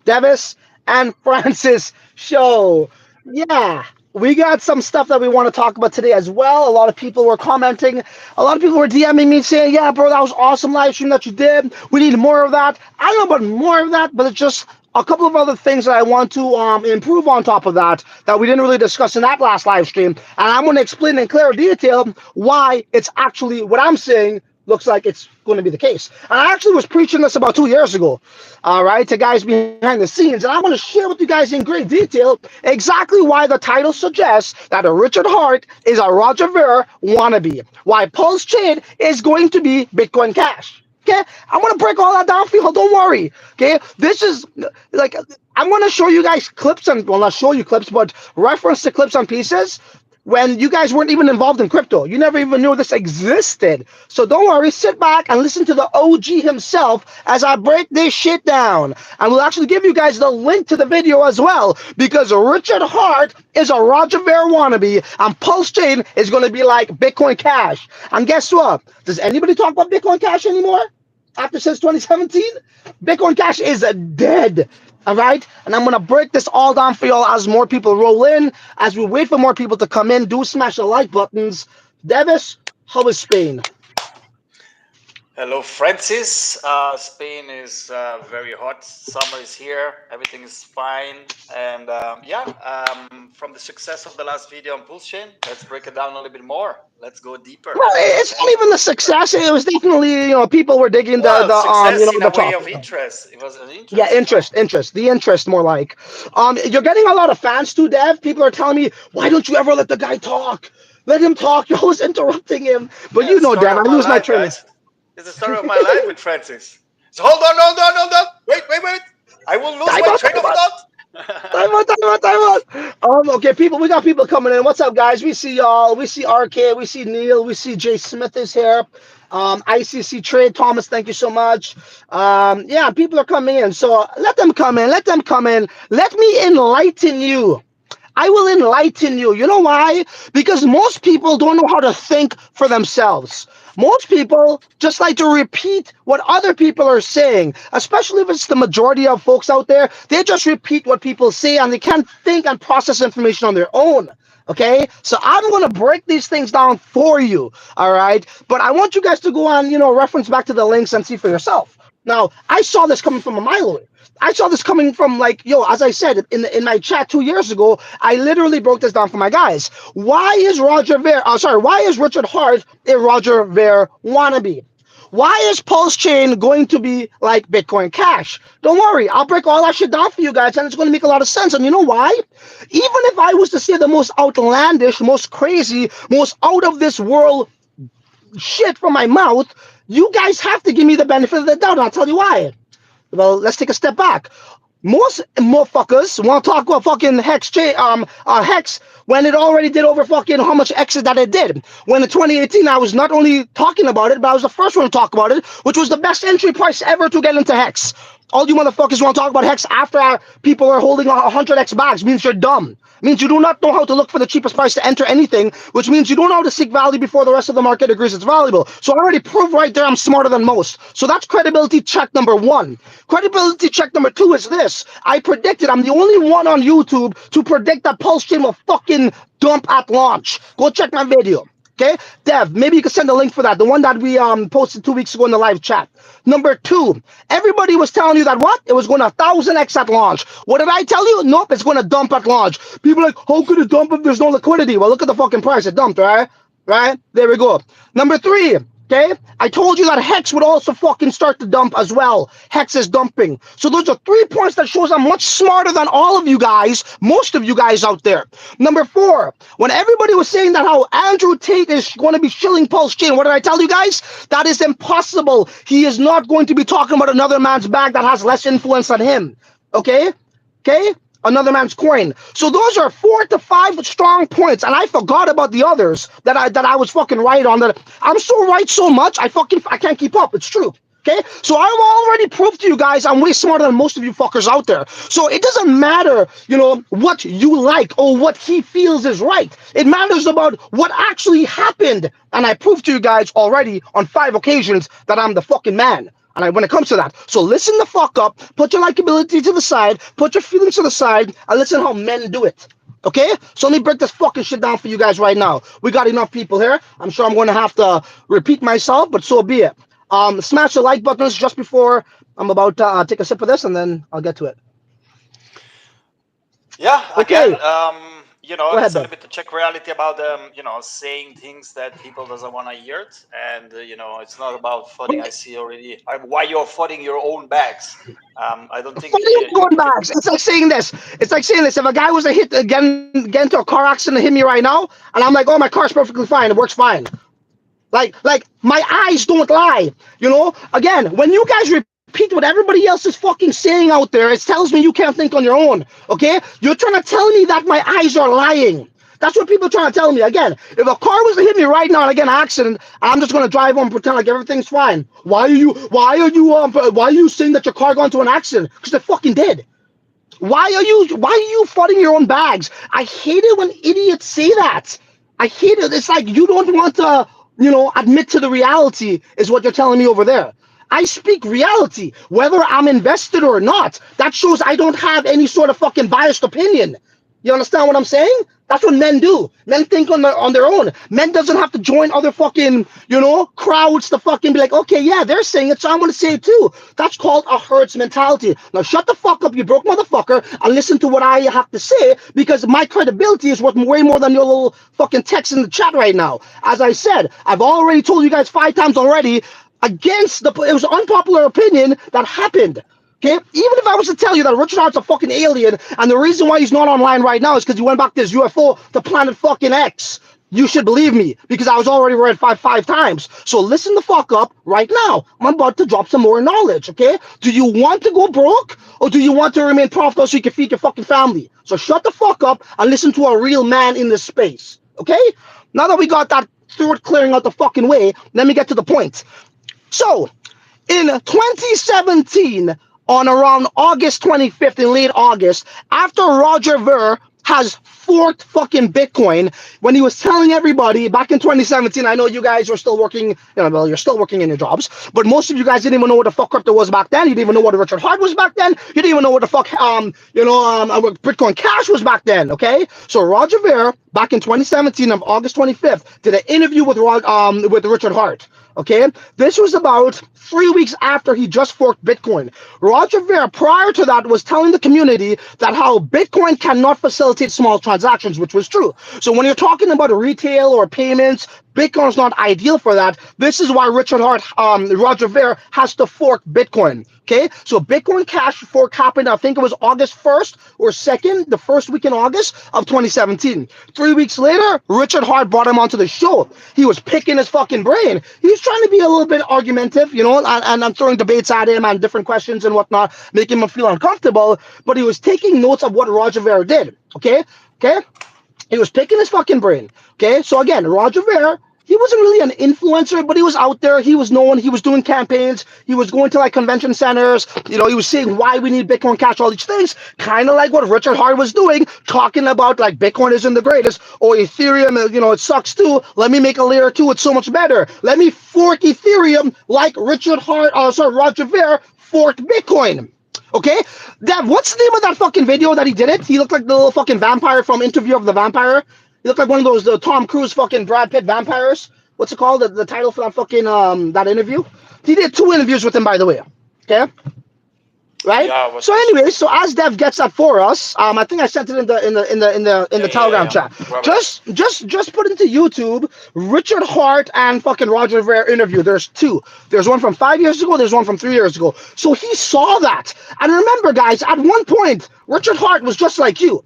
Devis and Francis show. Yeah, we got some stuff that we want to talk about today as well. A lot of people were commenting. A lot of people were DMing me saying, "Yeah, bro, that was awesome live stream that you did. We need more of that." I don't know about more of that, but it's just a couple of other things that I want to improve on top of that we didn't really discuss in that last live stream, and I'm going to explain in clear detail why it's actually what I'm saying looks like it's going to be the case. And I actually was preaching this about 2 years ago, all right, to guys behind the scenes. And I want to share with you guys in great detail exactly why the title suggests that a Richard Hart is a Roger Ver wannabe, why Pulse Chain is going to be Bitcoin Cash. Okay, I'm gonna break all that down for you. Don't worry. Okay, this is like I'm gonna show you guys clips and well, not show you clips, but reference the clips and pieces when you guys weren't even involved in crypto. You never even knew this existed. So don't worry, sit back and listen to the OG himself as I break this shit down. And we'll actually give you guys the link to the video as well, because Richard Hart is a Roger Ver wannabe, and Pulse Chain is going to be like Bitcoin Cash. And guess what? Does anybody talk about Bitcoin Cash anymore? After since 2017, Bitcoin Cash is dead. All right, and I'm gonna break this all down for y'all as more people roll in, as we wait for more people to come in. Do smash the like buttons. Devis, how is Spain? Hello, Francis. Spain is very hot. Summer is here. Everything is fine. And from the success of the last video on Pulsechain, let's break it down a little bit more. Let's go deeper. Well, it's not even the success. It was definitely, people were digging Well, success in the a way top. of interest. It was an Yeah, interest, the interest more like. You're getting a lot of fans too, Dev. People are telling me, why don't you ever let the guy talk? Let him talk. You're always interrupting him. But Yeah, story Dev, I of my lose my life, train. guys. It's the story of my life with Francis. So hold on, hold on, hold on. Wait. I will lose Time my out, train time of out. thought. Time out. Okay, people, we got people coming in. What's up, guys? We see y'all. We see RK. We see Neil. We see Jay Smith is here. ICC Trade Thomas, thank you so much. Yeah, people are coming in. So let them come in. Let them come in. Let me enlighten you. I will enlighten you. You know why? Because most people don't know how to think for themselves. Most people just like to repeat what other people are saying, especially if it's the majority of folks out there. They just repeat what people say and they can't think and process information on their own. Okay, so I'm going to break these things down for you. All right, but I want you guys to go on, reference back to the links and see for yourself. Now, I saw this coming from a mile away. I saw this coming from as I said in my chat 2 years ago, I literally broke this down for my guys. Why is why is Richard Hart a Roger Ver wannabe? Why is Pulse Chain going to be like Bitcoin Cash? Don't worry, I'll break all that shit down for you guys, and it's going to make a lot of sense. And you know why? Even if I was to say the most outlandish, most crazy, most out of this world shit from my mouth, you guys have to give me the benefit of the doubt, and I'll tell you why. Well, let's take a step back. Most motherfuckers want to talk about fucking Hex when it already did over fucking how much X's that it did. When in 2018, I was not only talking about it, but I was the first one to talk about it, which was the best entry price ever to get into Hex. All you motherfuckers want to talk about Hex after people are holding 100X bags means you're dumb. Means you do not know how to look for the cheapest price to enter anything, which means you don't know how to seek value before the rest of the market agrees it's valuable. So I already proved right there I'm smarter than most. So that's credibility check number one. Credibility check number two is this. I predicted, I'm the only one on YouTube to predict that Pulse Chain will fucking dump at launch. Go check my video. Okay, Dev, maybe you can send a link for that, the one that we posted 2 weeks ago in the live chat. Number two, everybody was telling you that what? It was going to 1000x at launch. What did I tell you? Nope, it's going to dump at launch. People are like, how could it dump if there's no liquidity? Well, look at the fucking price. It dumped, right? Right? There we go. Number three, okay? I told you that Hex would also fucking start to dump as well. Hex is dumping. So those are 3 points that shows I'm much smarter than all of you guys, most of you guys out there. Number four, when everybody was saying that how Andrew Tate is going to be shilling Pulse Chain, what did I tell you guys? That is impossible. He is not going to be talking about another man's bag that has less influence than him. Okay? Okay? Another man's coin. So those are 4 to 5 strong points, and I forgot about the others that I was fucking right on. That I'm so right so much I can't keep up. It's true. Okay, so I've already proved to you guys I'm way smarter than most of you fuckers out there. So it doesn't matter, what you like or what he feels is right. It matters about what actually happened, and I proved to you guys already on 5 occasions that I'm the fucking man. when it comes to that. So listen the fuck up, put your likability to the side, put your feelings to the side, and listen how men do it. Okay? So let me break this fucking shit down for you guys right now. We got enough people here. I'm sure I'm going to have to repeat myself, but so be it. Smash the like buttons just before I'm about to take a sip of this, and then I'll get to it. Yeah, again, Okay, go it's ahead, a little Bev. bit to check reality about saying things that people doesn't want to hear it, and it's not about flooding. I see already why you're flooding your own bags. I don't think Going you can. back. It's like saying this. It's like saying this. If a guy was to get into a car accident and hit me right now, and I'm like, oh, my car's perfectly fine. It works fine. Like my eyes don't lie. Again, when you guys repeat what everybody else is fucking saying out there, it tells me you can't think on your own. Okay? You're trying to tell me that my eyes are lying. That's what people are trying to tell me. Again, if a car was to hit me right now and I get an accident, I'm just gonna drive home and pretend like everything's fine. Why are you saying that your car got into an accident? Because it fucking did. Why are you flooding your own bags? I hate it when idiots say that. I hate it. It's like you don't want to, admit to the reality is what you're telling me over there. I speak reality, whether I'm invested or not. That shows I don't have any sort of fucking biased opinion. You understand what I'm saying? That's what men do. Men think on their own. Men doesn't have to join other fucking, crowds to fucking be like, okay, yeah, they're saying it, so I'm gonna say it too. That's called a herds mentality. Now shut the fuck up, you broke motherfucker, and listen to what I have to say, because my credibility is worth way more than your little fucking text in the chat right now. As I said, I've already told you guys 5 times already against it was an unpopular opinion that happened. Okay, even if I was to tell you that Richard Hart's a fucking alien, and the reason why he's not online right now is because he went back to his UFO to planet fucking X, you should believe me, because I was already read five times. So listen the fuck up right now. I'm about to drop some more knowledge. Okay, do you want to go broke, or do you want to remain profitable so you can feed your fucking family? So shut the fuck up and listen to a real man in this space. Okay, now that we got that throat clearing out the fucking way, let me get to the point. So in 2017, on around August 25th, in late August, after Roger Ver has forked fucking Bitcoin, when he was telling everybody back in 2017, I know you guys were still working, well, you're still working in your jobs, but most of you guys didn't even know what the fuck crypto was back then. You didn't even know what Richard Hart was back then. You didn't even know what the fuck, what Bitcoin Cash was back then, okay? So Roger Ver, back in 2017, on August 25th, did an interview with Richard Hart. Okay, this was about 3 weeks after he just forked Bitcoin. Roger Ver, prior to that, was telling the community that how Bitcoin cannot facilitate small transactions, which was true. So when you're talking about retail or payments, Bitcoin is not ideal for that. This is why Roger Ver has to fork Bitcoin. Okay, so Bitcoin Cash fork happened, I think it was August 1st or 2nd, the first week in August of 2017. 3 weeks later, Richard Hart brought him onto the show. He was picking his fucking brain. He was trying to be a little bit argumentative, and I'm throwing debates at him and different questions and whatnot, making him feel uncomfortable, but he was taking notes of what Roger Ver did. Okay? He was picking his fucking brain. Okay, so again, Roger Ver, he wasn't really an influencer, but he was out there. He was known. He was doing campaigns. He was going to like convention centers. He was saying why we need Bitcoin Cash, all these things, kind of like what Richard Hart was doing, talking about like Bitcoin isn't the greatest, or Ethereum, it sucks too. Let me make a layer two. It's so much better. Let me fork Ethereum like Roger Ver forked Bitcoin. Okay, Dev, what's the name of that fucking video that he did it? He looked like the little fucking vampire from Interview of the Vampire. He looked like one of those the Tom Cruise fucking Brad Pitt vampires. What's it called? The title for that fucking that interview. He did 2 interviews with him, by the way. Okay, right? Yeah, So, was anyways, so as Dev gets that for us, I think I sent it in the Telegram yeah. chat. Grab it up. Just put into YouTube Richard Hart and fucking Roger Ver interview. There's two. There's one from 5 years ago. There's one from 3 years ago. So he saw that, and remember, guys, at one point, Richard Hart was just like you.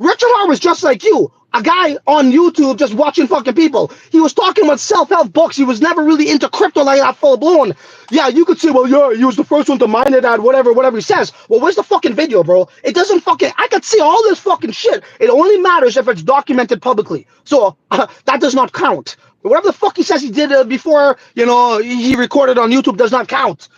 Richard Hart was just like you, a guy on YouTube just watching fucking people. He was talking about self-help books. He was never really into crypto like that full blown. Yeah, you could say, well, yeah, he was the first one to mine it at whatever he says. Well, where's the fucking video, bro? It doesn't fucking, I could see all this fucking shit. It only matters if it's documented publicly. So that does not count. Whatever the fuck he says he did before, he recorded on YouTube does not count.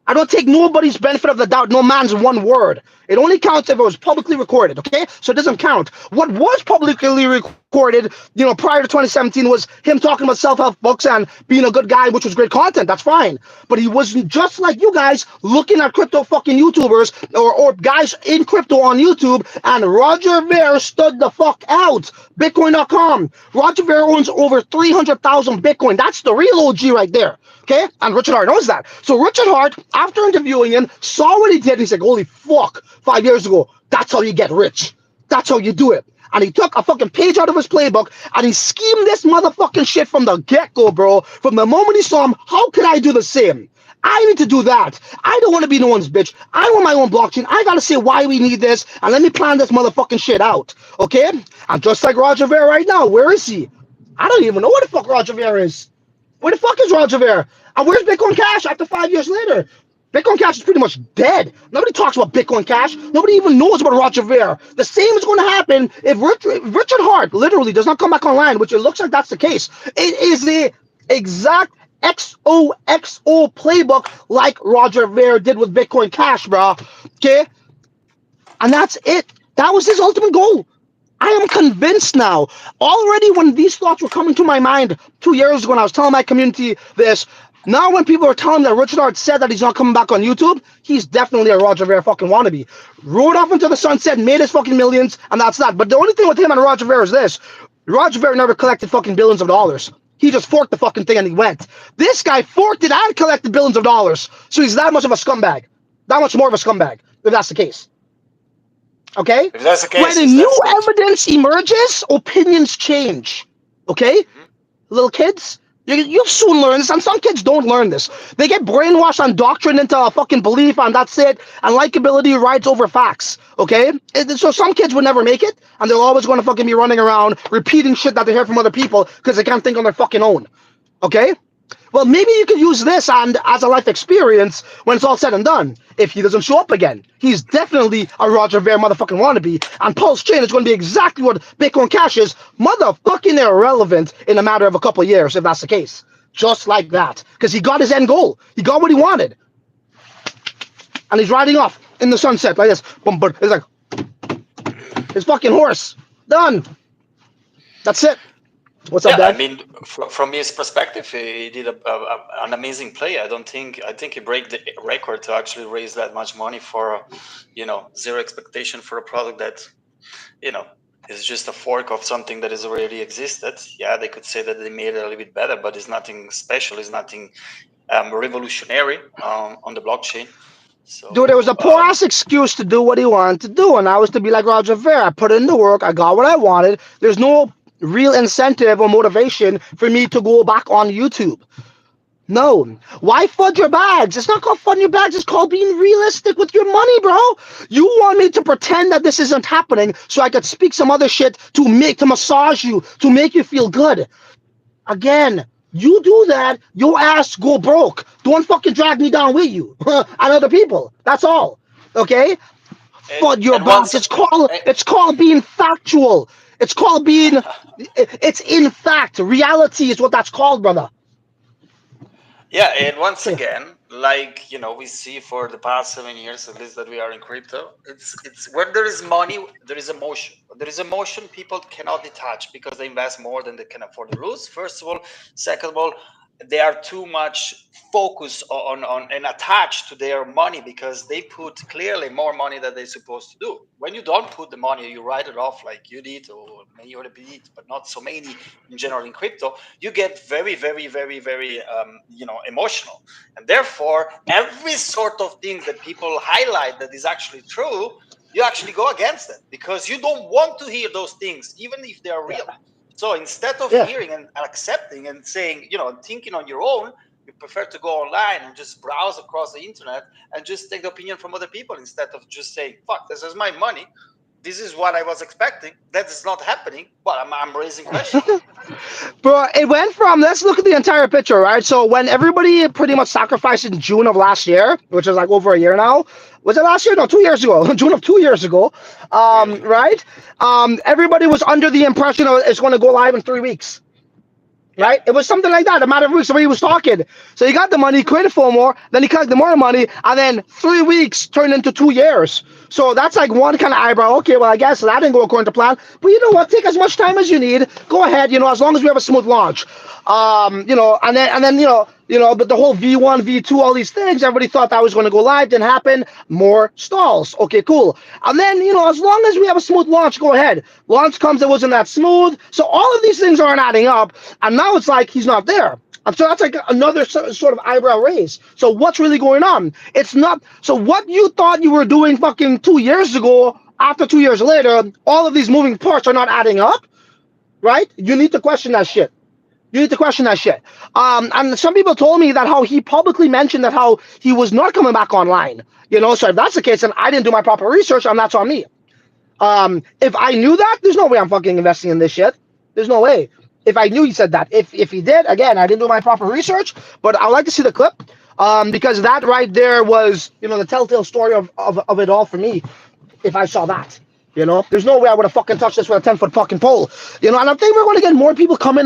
I don't take nobody's benefit of the doubt, no man's one word. It only counts if it was publicly recorded, okay? So it doesn't count. What was publicly recorded, prior to 2017 was him talking about self-help books and being a good guy, which was great content. That's fine. But he was just like you guys looking at crypto fucking YouTubers or guys in crypto on YouTube, and Roger Ver stood the fuck out. Bitcoin.com. Roger Ver owns over 300,000 Bitcoin. That's the real OG right there. Okay? And Richard Hart knows that. So Richard Hart, after interviewing him, saw what he did. And he's like, holy fuck, 5 years ago, that's how you get rich. That's how you do it. And he took a fucking page out of his playbook and he schemed this motherfucking shit from the get-go, bro. From the moment he saw him, how could I do the same? I need to do that. I don't want to be no one's bitch. I want my own blockchain. I gotta say why we need this, and let me plan this motherfucking shit out. Okay? And just like Roger Ver right now, where is he? I don't even know where the fuck Roger Ver is. Where the fuck is Roger Ver? And where's Bitcoin Cash after 5 years later? Bitcoin Cash is pretty much dead. Nobody talks about Bitcoin Cash. Nobody even knows about Roger Ver. The same is going to happen if Richard Hart literally does not come back online, which it looks like that's the case. It is the exact XOXO playbook like Roger Ver did with Bitcoin Cash, bro. Okay? And that's it. That was his ultimate goal. I am convinced now. Already when these thoughts were coming to my mind 2 years ago when I was telling my community this, now when people are telling me that Richard Hart said that he's not coming back on YouTube, he's definitely a Roger Ver fucking wannabe. Rode off into the sunset, made his fucking millions, and that's that. But the only thing with him and Roger Ver is this. Roger Ver never collected fucking billions of dollars. He just forked the fucking thing and he went. This guy forked it and collected billions of dollars. So he's that much of a scumbag. That much more of a scumbag, if that's the case. Okay? If that's the When case, a yes, new that's good. evidence emerges, opinions change. Okay? Little kids, you'll soon learn this, and some kids don't learn this. They get brainwashed and doctrined into a fucking belief, and that's it, and likability rides over facts. Okay? So some kids would never make it, and they're always going to fucking be running around repeating shit that they hear from other people because they can't think on their fucking own. Okay? Well, maybe you could use this and as a life experience when it's all said and done. If he doesn't show up again, he's definitely a Roger Ver motherfucking wannabe. And Pulsechain is going to be exactly what Bitcoin Cash is, motherfucking irrelevant in a matter of a couple of years, if that's the case. Just like that. Because he got his end goal. He got what he wanted. And he's riding off in the sunset like this. It's like his fucking horse. Done. That's it. What's up, Yeah, I Dad? mean, from his perspective, he did an amazing play. I think he broke the record to actually raise that much money for, zero expectation for a product that, you know, is just a fork of something that has already existed. Yeah, they could say that they made it a little bit better, but it's nothing special. It's nothing revolutionary on the blockchain. Dude, it was So a poor ass excuse to do what he wanted to do, and I was to be like Roger Ver. I put in the work, I got what I wanted. There's no real incentive or motivation for me to go back on YouTube. No. Why fudge your bags? It's not called fudging your bags, it's called being realistic with your money, bro. You want me to pretend that this isn't happening so I could speak some other shit to massage you, to make you feel good. Again, you do that, your ass go broke. Don't fucking drag me down with you and other people. That's all. Okay? Fud your and bags. once It's called being factual. It's called being. It's in fact. Reality is what that's called, brother. Yeah, and once Yeah. again, like we see for the past 7 years at least that we are in crypto, it's where there is money, there is emotion. There is emotion people cannot detach because they invest more than they can afford to lose. First of all, second of all, they are too much focused on and attached to their money because they put clearly more money than they're supposed to do. When you don't put the money, you write it off like you did or many other people did, but not so many in general in crypto. You get very, very, very, very, emotional, and therefore every sort of thing that people highlight that is actually true, you actually go against it because you don't want to hear those things, even if they are Yeah. real. So instead of Yeah. hearing and accepting and saying, thinking on your own, you prefer to go online and just browse across the internet and just take the opinion from other people instead of just saying, fuck, this is my money. This is what I was expecting. That is not happening. But I'm raising question. Bro, it went from, let's look at the entire picture, right? So when everybody pretty much sacrificed in June of last year, which is like over a year now, was it last year? No, 2 years ago. June of 2 years ago, 2 years ago. right? Everybody was under the impression of it's going to go live in 3 weeks. Yeah. right? It was something like that. A matter of weeks, somebody was talking. So he got the money, created for more, then he collected more money, and then 3 weeks turned into 2 years. So that's like one kind of eyebrow. Okay, well, I guess that didn't go according to plan. But you know what? Take as much time as you need. Go ahead, as long as we have a smooth launch. But the whole V1, V2, all these things, everybody thought that was going to go live, didn't happen. More stalls. Okay, cool. And then, as long as we have a smooth launch, go ahead. Launch comes, it wasn't that smooth. So all of these things aren't adding up. And now it's like he's not there. And so that's like another sort of eyebrow raise. So what's really going on? It's not. So what you thought you were doing fucking 2 years ago, after 2 years later, all of these moving parts are not adding up, right? You need to question that shit. You need to question that shit. And some people told me that how he publicly mentioned that how he was not coming back online. So if that's the case, then I didn't do my proper research, and that's on me. If I knew that, there's no way I'm fucking investing in this shit. There's no way. If I knew he said that. If he did, again, I didn't do my proper research, but I'd like to see the clip. Because that right there was, the telltale story of it all for me. If I saw that. There's no way I would have fucking touched this with a 10-foot fucking pole. And I think we're going to get more people coming,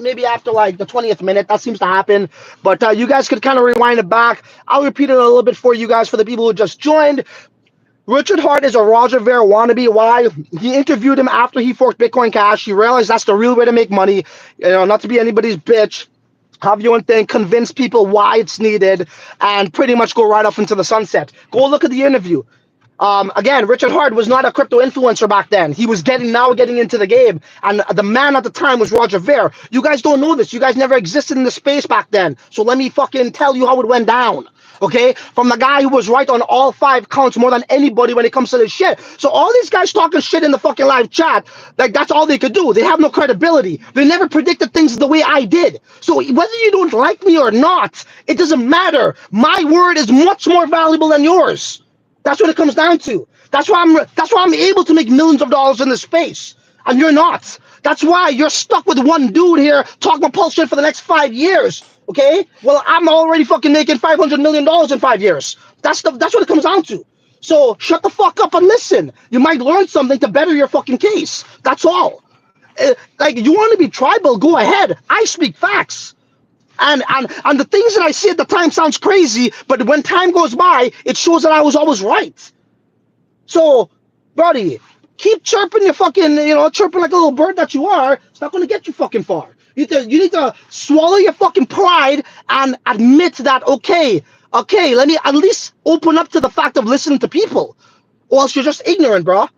maybe after like the 20th minute. That seems to happen. But you guys could kind of rewind it back. I'll repeat it a little bit for you guys, for the people who just joined. Richard Hart is a Roger Ver wannabe. Why? He interviewed him after he forked Bitcoin Cash. He realized that's the real way to make money. Not to be anybody's bitch. Have your own thing, convince people why it's needed, and pretty much go right off into the sunset. Go look at the interview. Again, Richard Hart was not a crypto influencer back then. He was getting into the game, and the man at the time was Roger Ver. You guys don't know this. You guys never existed in the space back then. So let me fucking tell you how it went down. Okay, from the guy who was right on all 5 counts more than anybody when it comes to this shit. So all these guys talking shit in the fucking live chat, like that's all they could do. They have no credibility. They never predicted things the way I did. So whether you don't like me or not, it doesn't matter. My word is much more valuable than yours. That's what it comes down to. That's why I'm able to make millions of dollars in this space. And you're not. That's why you're stuck with one dude here talking about Pulsechain for the next 5 years. Okay? Well, I'm already fucking making $500 million in 5 years. That's what it comes down to. So shut the fuck up and listen. You might learn something to better your fucking case. That's all. Like, you want to be tribal, go ahead. I speak facts. And the things that I see at the time sounds crazy, but when time goes by, it shows that I was always right. So, buddy, keep chirping your fucking, chirping like a little bird that you are. It's not going to get you fucking far. You need to swallow your fucking pride and admit that, okay, let me at least open up to the fact of listening to people. Or else you're just ignorant, bro.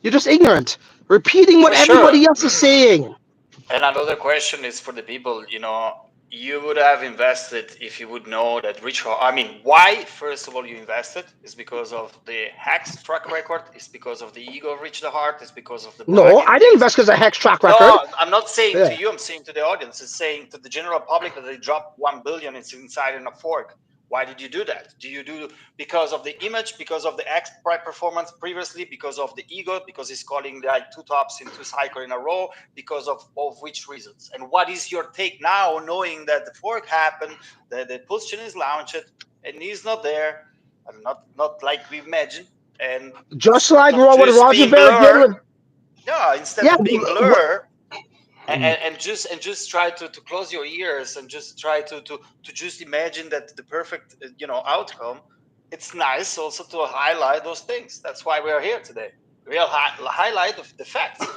You're just ignorant. Repeating what For sure. everybody else is saying. And another question is for the people, you would have invested if you would know that I mean, why, first of all, you invested is because of the Hacks track record, it's because of the ego of Rich the Heart, it's because of the No, bragging I didn't things. invest because of Hex track record. No, I'm not saying to Yeah. you, I'm saying to the audience, it's saying to the general public that they dropped 1 billion inside in a fork. Why did you do that? Do you do because of the image, because of the X price performance previously, because of the ego, because he's calling like 2 tops in 2 cycles in a row, because of which reasons? And what is your take now, knowing that the fork happened, that the Pulsechain is launched, and he's not there, and not like we imagined, and Just instead like of what just Roger being Ver did blur, with. yeah, instead Yeah. of being blur, and just try to close your ears and just try to just imagine that the perfect outcome. It's nice also to highlight those things. That's why we are here today. Real highlight of the facts.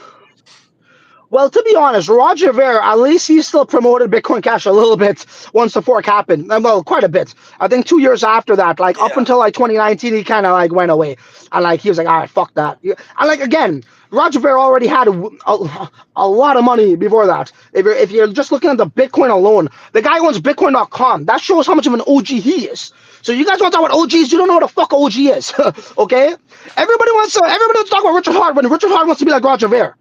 Well, to be honest, Roger Ver, at least he still promoted Bitcoin Cash a little bit once the fork happened. Well, quite a bit. I think 2 years after that, like up Yeah. until like 2019, he kind of like went away. And like he was like, all right, fuck that. And like again, Roger Ver already had a lot of money before that. If you're just looking at the Bitcoin alone, the guy owns Bitcoin.com. That shows how much of an OG he is. So you guys want to talk about OGs? You don't know what the fuck OG is, okay? Everybody wants to talk about Richard Hart when Richard Hart wants to be like Roger Ver.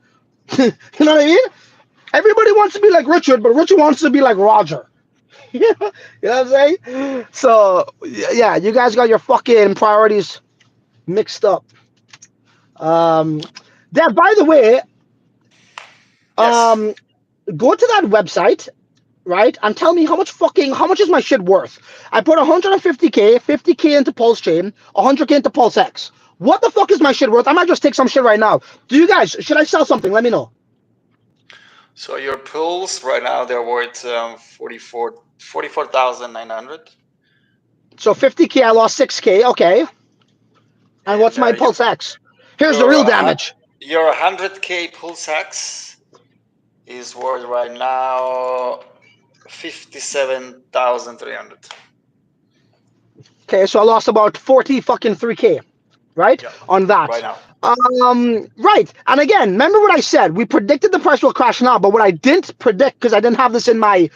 You know what I mean? Everybody wants to be like Richard, but Richard wants to be like Roger. You know what I'm saying? So yeah, you guys got your fucking priorities mixed up. Um, yeah. By the way, Yes. um, go to that website, right, and tell me how much is my shit worth? I put 150k, 50k into Pulse Chain, 100k into Pulse X. What the fuck is my shit worth? I might just take some shit right now. Do you guys? Should I sell something? Let me know. So your pools right now they're worth 44,900. So 50K, I lost 6K. Okay. And And what's my Pulse X? Here's the your real damage. your 100K Pulsex is worth right now 57,300. Okay, so I lost about 40 fucking 3K, right? Yeah, On right that. now. Right. And again, remember what I said? We predicted the price will crash now, but what I didn't predict, because I didn't have this in my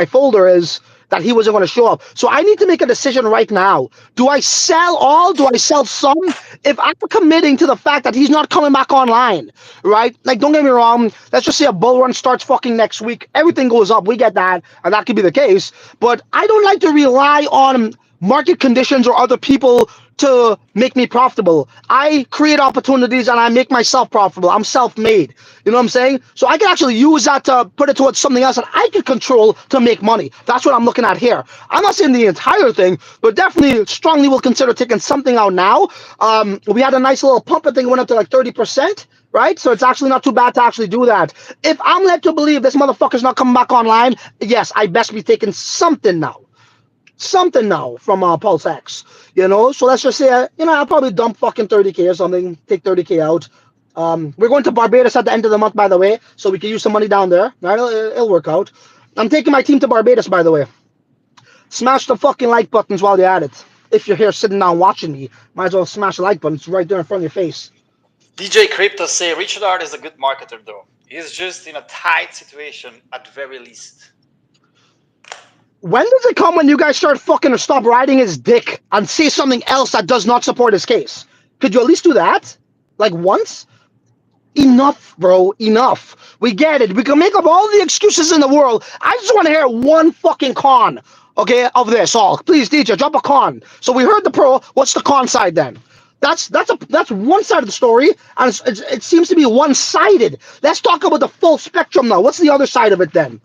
folder, is that he wasn't going to show up. So I need to make a decision right now. Do I sell all? Do I sell some? If I'm committing to the fact that he's not coming back online, right? Like, don't get me wrong. Let's just say a bull run starts fucking next week. Everything goes up. We get that, and that could be the case. But I don't like to rely on market conditions or other people to make me profitable. I create opportunities and I make myself profitable. I'm self-made. You know what I'm saying? So I can actually use that to put it towards something else that I can control to make money. That's what I'm looking at here. I'm not saying the entire thing, but definitely strongly will consider taking something out now. We had a nice little pump. I think it went up to like 30%. Right? So it's actually not too bad to actually do that. If I'm led to believe this motherfucker's not coming back online, yes, I best be taking something now from Pulse X, So let's just say, I'll probably dump fucking 30K or something, take 30K out. We're going to Barbados at the end of the month, by the way, so we can use some money down there. Right? It'll work out. I'm taking my team to Barbados, by the way. Smash the fucking like buttons while you're at it. If you're here sitting down watching me, might as well smash the like button. It's right there in front of your face. DJ Crypto say Richard Art is a good marketer though. He's just in a tight situation at very least. When does it come when you guys start fucking or stop riding his dick and say something else that does not support his case? Could you at least do that? Like once? Enough, bro. Enough. We get it. We can make up all the excuses in the world. I just want to hear one fucking con, okay, of this all. Please, DJ, drop a con. So we heard the pro. What's the con side then? That's one side of the story, and it seems to be one-sided. Let's talk about the full spectrum now. What's the other side of it then?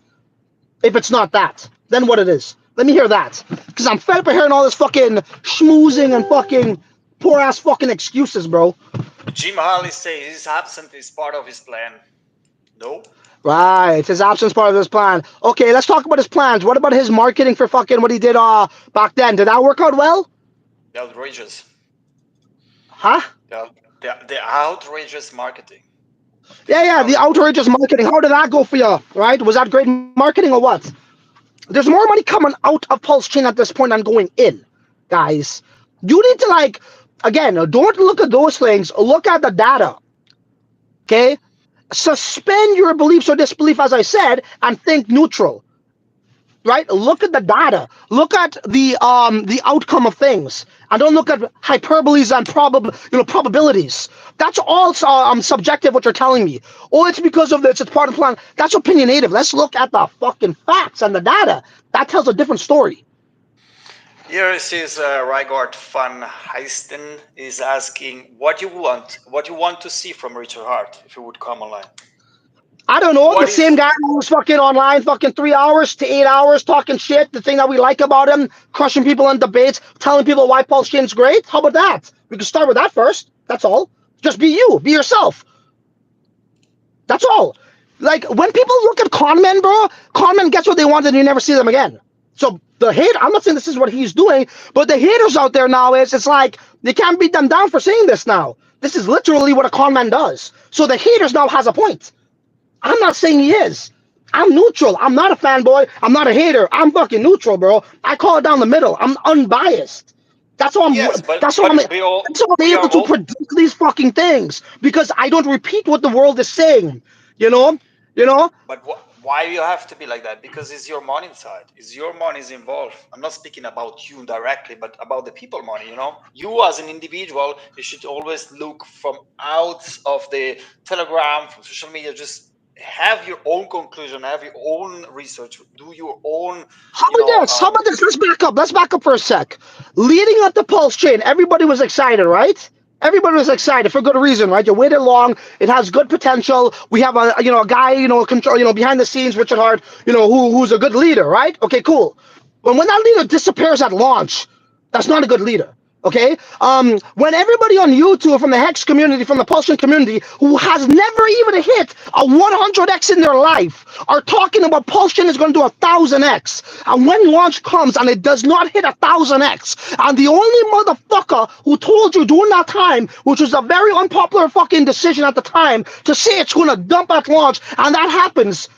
If it's not that, then what it is? Let me hear that, because I'm fed up of hearing all this fucking schmoozing and fucking poor ass fucking excuses, bro. Jim Harley says his absence is part of his plan. No. Right, his absence part of his plan. Okay, let's talk about his plans. What about his marketing for fucking what he did back then? Did that work out well? The outrageous. Huh? The outrageous marketing. Yeah, the outrageous marketing. How did that go for you? Right? Was that great marketing or what? There's more money coming out of Pulsechain at this point than going in, guys. You need to again, don't look at those things. Look at the data. Okay? Suspend your beliefs or disbelief, as I said, and think neutral. Right? Look at the data. Look at the outcome of things, and don't look at hyperboles and probabilities. That's all subjective. What you're telling me. Oh, it's because of this. It's part of the plan. That's opinionative. Let's look at the fucking facts and the data. That tells a different story. Here is Rygard van Heisten is asking what you want to see from Richard Hart if he would come online. I don't know, the same guy who's fucking online fucking 3 hours to 8 hours talking shit, the thing that we like about him, crushing people in debates, telling people why Pulsechain's great. How about that? We can start with that first. That's all. Just be you. Be yourself. That's all. Like, when people look at conmen, bro, conmen gets what they want and you never see them again. So the hate, I'm not saying this is what he's doing, but the haters out there now it's like, they can't beat them down for saying this now. This is literally what a conman does. So the haters now has a point. I'm not saying he is. I'm neutral. I'm not a fanboy. I'm not a hater. I'm fucking neutral, bro. I call it down the middle. I'm unbiased. That's why I'm. Yes, That's why I'm. but That's why I'm able to predict these fucking things because I don't repeat what the world is saying. You know. But why you have to be like that? Because it's your money inside. It's your money is involved. I'm not speaking about you directly, but about the people money. You as an individual, you should always look from out of the Telegram, from social media. Just have your own conclusion, have your own research, do your own. How about this? Let's back up. Let's back up for a sec. Leading up the Pulsechain, everybody was excited, right? Everybody was excited for good reason, right? You waited long. It has good potential. We have a guy, control, behind the scenes, Richard Hart, who's a good leader, right? Okay, cool. But when that leader disappears at launch, that's not a good leader. Okay, when everybody on YouTube from the Hex community, from the Pulsechain community, who has never even hit a 100x in their life, are talking about Pulsechain is going to do 1000x, and when launch comes and it does not hit 1000x, and the only motherfucker who told you during that time, which was a very unpopular fucking decision at the time, to say it's going to dump at launch, and that happens,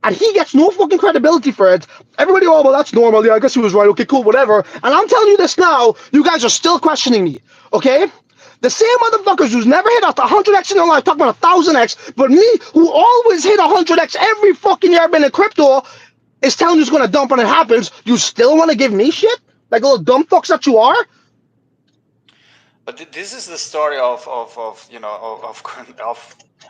and he gets no fucking credibility for it. Everybody, oh, well, that's normal. Yeah, I guess he was right. Okay, cool, whatever. And I'm telling you this now, you guys are still questioning me, okay? The same motherfuckers who's never hit a 100x in their life, talking about 1000x, but me, who always hit 100x every fucking year I've been in crypto, is telling you it's going to dump when it happens. You still want to give me shit? Like little dumb fucks that you are? But this is the story of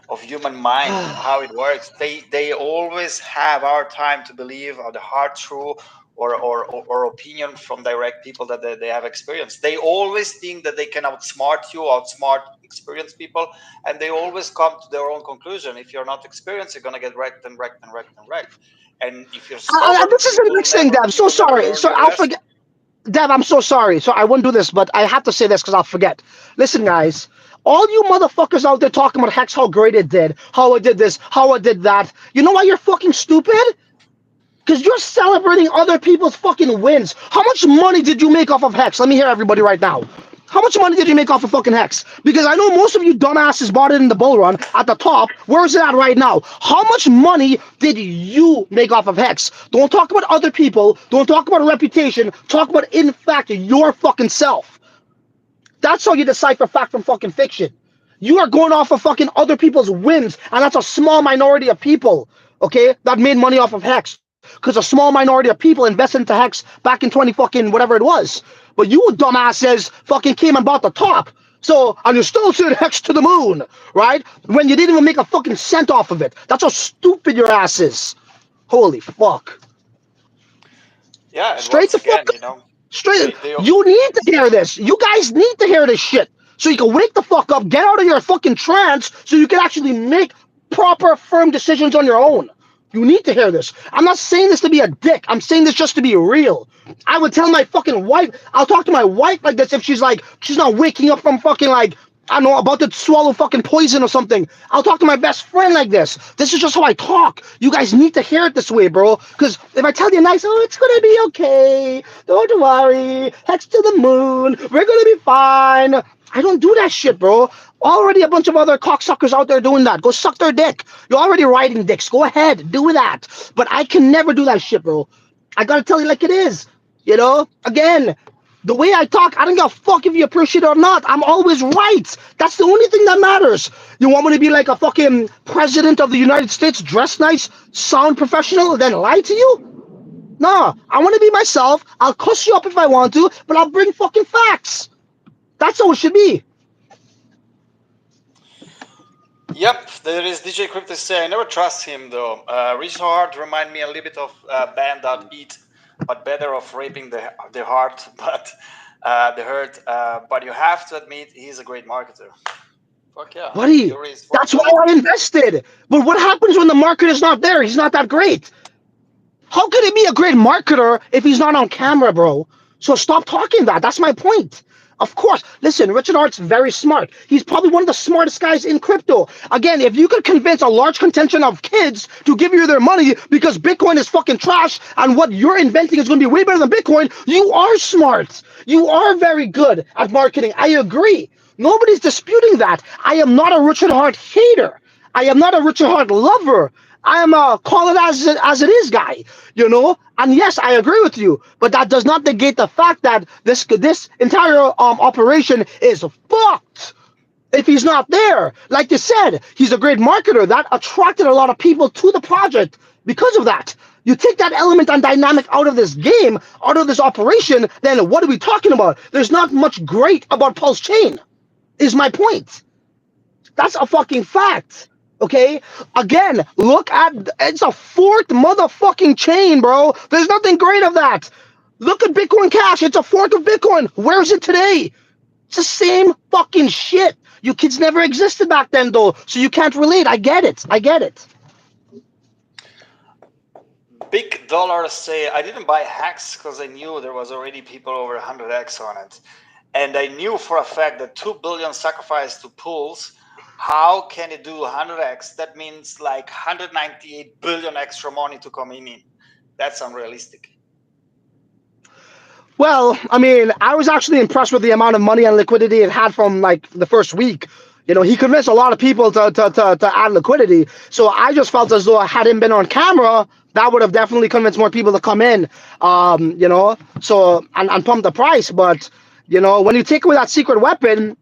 of human mind, how it works. They always have our time to believe or the hard truth or opinion from direct people that they have experienced. They always think that they can outsmart you, outsmart experienced people, and they always come to their own conclusion. If you're not experienced, you're gonna get wrecked and wrecked and wrecked and wrecked. And if you're stubborn, This is the next thing, Deb. you So will never sorry. learn So your I'll lesson. forget. Dev, I'm so sorry. So I won't do this, but I have to say this because I'll forget. Listen, guys, all you motherfuckers out there talking about Hex, how great it did, how it did this, how it did that. You know why you're fucking stupid? Because you're celebrating other people's fucking wins. How much money did you make off of Hex? Let me hear everybody right now. How much money did you make off of fucking Hex? Because I know most of you dumbasses bought it in the bull run at the top. Where is it at right now? How much money did you make off of Hex? Don't talk about other people. Don't talk about reputation. Talk about, in fact, your fucking self. That's how you decipher fact from fucking fiction. You are going off of fucking other people's wins, and that's a small minority of people, okay, that made money off of Hex. Because a small minority of people invested into Hex back in 20 fucking whatever it was. But you dumbasses fucking came and bought the top. So, and you're still saying Hex to the moon, right? When you didn't even make a fucking cent off of it. That's how stupid your ass is. Holy fuck. Yeah, and Straight once the again, fuck you know, straight. they You need to hear this. You guys need to hear this shit so you can wake the fuck up, get out of your fucking trance, so you can actually make proper, firm decisions on your own. You need to hear this. I'm not saying this to be a dick. I'm saying this just to be real. I would tell my fucking wife. I'll talk to my wife like this if she's like she's not waking up from fucking like I don't know, about to swallow fucking poison or something. I'll talk to my best friend like this. This is just how I talk. You guys need to hear it this way, bro. Because if I tell you nice, oh, it's gonna be okay. Don't worry. Hex to the moon. We're gonna be fine. I don't do that shit, bro. Already a bunch of other cocksuckers out there doing that. Go suck their dick. You're already riding dicks. Go ahead, do that. But I can never do that shit, bro. I gotta tell you like it is. You know? Again, the way I talk, I don't give a fuck if you appreciate it or not. I'm always right. That's the only thing that matters. You want me to be like a fucking president of the United States, dress nice, sound professional, then lie to you? No, I want to be myself. I'll cuss you up if I want to, but I'll bring fucking facts. That's how it should be. Yep, there is DJ Crypto say I never trust him though. Richard remind me a little bit of Band.Eat, but better of raping the heart, but the hurt. But you have to admit he's a great marketer. Fuck yeah, Buddy, Youre is one of that's why them. I invested. But what happens when the market is not there? He's not that great. How could he be a great marketer if he's not on camera, bro? So stop talking that. That's my point. Of course. Listen, Richard Hart's very smart. He's probably one of the smartest guys in crypto. Again, if you could convince a large contingent of kids to give you their money because Bitcoin is fucking trash and what you're inventing is going to be way better than Bitcoin, you are smart. You are very good at marketing. I agree. Nobody's disputing that. I am not a Richard Hart hater. I am not a Richard Hart lover. I am a call it as it is guy, you know. And yes, I agree with you, but that does not negate the fact that this entire operation is fucked. If he's not there, like you said, he's a great marketer. That attracted a lot of people to the project because of that. You take that element and dynamic out of this game, out of this operation, then what are we talking about? There's not much great about Pulse Chain, is my point. That's a fucking fact. Okay? Again, look at it's a fourth motherfucking chain, bro. There's nothing great of that. Look at Bitcoin Cash. It's a fourth of Bitcoin. Where is it today? It's the same fucking shit. You kids never existed back then, though, so you can't relate. I get it. I get it. Big dollars say I didn't buy hacks because I knew there was already people over 100x on it. and I knew for a fact that 2 billion sacrificed to Pulse, how can it do 100x? That means like 198 billion extra money to come in. That's unrealistic. Well, I mean, I was actually impressed with the amount of money and liquidity it had from like the first week. You know, he convinced a lot of people to add liquidity. So I just felt as though had him been on camera, that would have definitely convinced more people to come in. You know, so and pump the price. But you know, when you take away that secret weapon,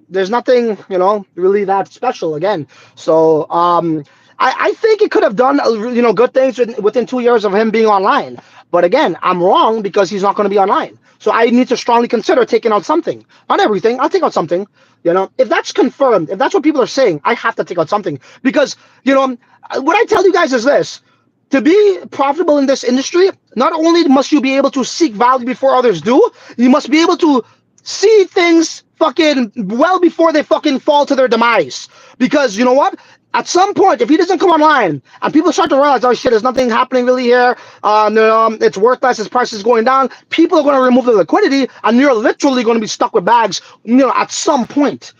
there's nothing, you know, really that special again. So I think it could have done, you know, good things within 2 years of him being online. But again, I'm wrong because he's not going to be online. So I need to strongly consider taking out something. Not everything. I'll take out something. You know, if that's confirmed, if that's what people are saying, I have to take out something because, you know, what I tell you guys is this. To be profitable in this industry, not only must you be able to seek value before others do, you must be able to see things fucking well before they fucking fall to their demise. Because you know what? At some point, if he doesn't come online and people start to realize, oh shit, there's nothing happening really here, it's worthless, his price is going down, people are going to remove the liquidity and you're literally going to be stuck with bags, you know, at some point.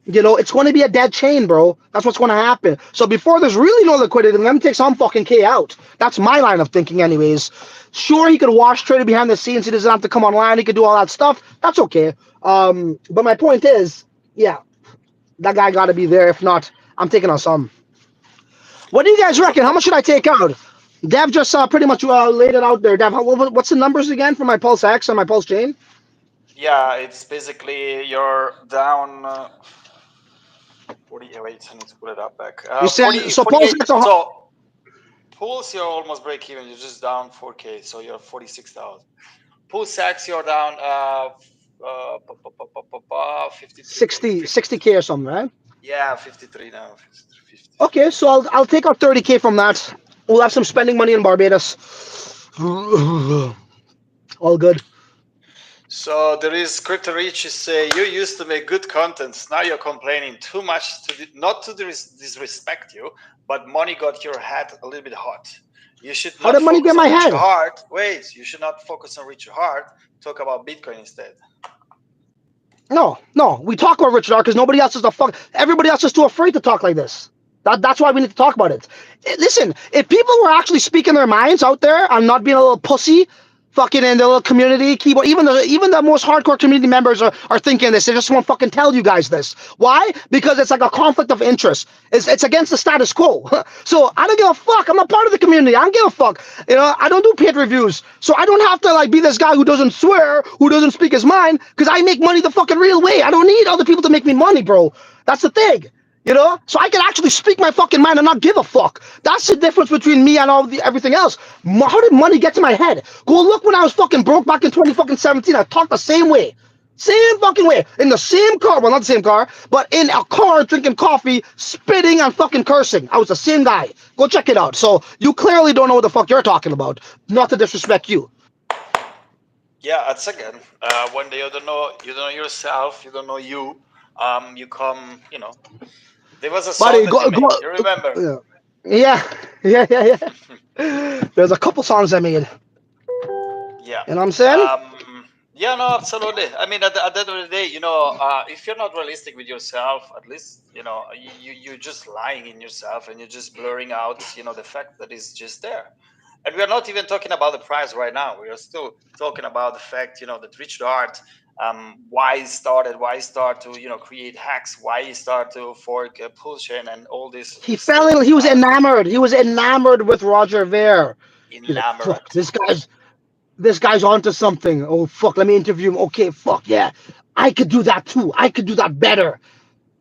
You know, it's going to be a dead chain, bro. That's what's going to happen. So before there's really no liquidity, let me take some fucking K out. That's my line of thinking anyways. Sure, he could wash trade behind the scenes. He doesn't have to come online. He could do all that stuff. That's okay. But my point is, yeah, that guy got to be there. If not, I'm taking on some. What do you guys Here's a reckon? How much should I take out? Dev just pretty much laid it out there. Dev, what's the numbers again for my Pulse X and my Pulse Chain? Yeah, it's basically you're down 40. Wait, I need to put it up back. You said 40, so. Pulse 48. X. So Pulse, you're almost break even. You're just down 4K, so you're 46,000. Pulse X, you're down 53K. 60K or something, right? Yeah, 53 now. 50. Okay, so I'll take out 30K from that. We'll have some spending money in Barbados. All good. So there is Crypto Rich. You say you used to make good contents. Now you're complaining too much not to disrespect you, but money got your head a little bit hot. You should How not did money get focus my on Richard head? Hart. Wait, you should not focus on Richard Hart. Talk about Bitcoin instead. No, no. We talk about Richard R because nobody else is the fuck. Everybody else is too afraid to talk like this. That's why we need to talk about it. Listen, if people were actually speaking their minds out there and not being a little pussy, fucking in the little community keyboard, even the most hardcore community members are thinking this. They just won't fucking tell you guys this. Why? Because it's like a conflict of interest. It's against the status quo. So I don't give a fuck. I'm a part of the community. I don't give a fuck. You know, I don't do paid reviews, so I don't have to like be this guy who doesn't swear, who doesn't speak his mind, because I make money the fucking real way. I don't need other people to make me money, bro. That's the thing. You know, so I can actually speak my fucking mind and not give a fuck. That's the difference between me and everything else. How did money get to my head? Go look when I was fucking broke back in 2017. I talked the same way. Same fucking way. In the same car. Well, not the same car, but in a car drinking coffee, spitting and fucking cursing. I was the same guy. Go check it out. So you clearly don't know what the fuck you're talking about. Not to disrespect you. Yeah, that's again. When you don't know yourself, you don't know you. You come, There was a song Buddy, that you go, made. go. You remember? Yeah. Yeah, yeah. There's a couple songs I made. Yeah. You know what I'm saying? Yeah, no, absolutely. I mean, at the end of the day, if you're not realistic with yourself, at least, you're just lying in yourself and you're just blurring out, the fact that it's just there. And we are not even talking about the price right now. We are still talking about the fact, that Richard Hart, why he started to, create hacks, why he started to fork Pulsechain and all this He fell stuff. in. He was enamored. He was enamored with Roger Ver. He's like, fuck, Enamored. this guy's onto something. Oh fuck, let me interview him. Okay, fuck yeah, I could do that too. I could do that better.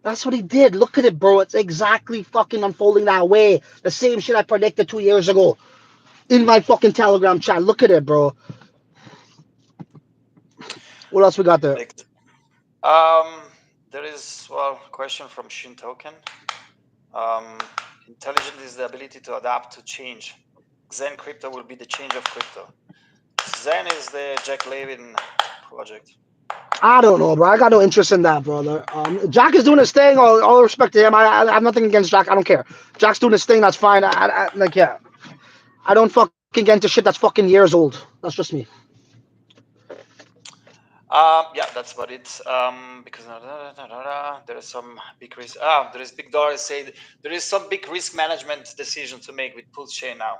That's what he did. Look at it, bro. It's exactly fucking unfolding that way. The same shit I predicted 2 years ago in my fucking Telegram chat. Look at it, bro. What else we got there? Um, there is question from Shin Token. Um, Intelligence is the ability to adapt to change. Zen crypto will be the change of crypto. Zen is the Jack Levin project. I don't know, bro. I got no interest in that, brother. Jack is doing his thing. All respect to him. I have nothing against Jack. I don't care. Jack's doing his thing. That's fine. Like, yeah. I don't fucking get into shit that's fucking years old. That's just me. Yeah, that's about it. Because there is some big risk. There is big dollars say there is some big risk management decision to make with Pulsechain now.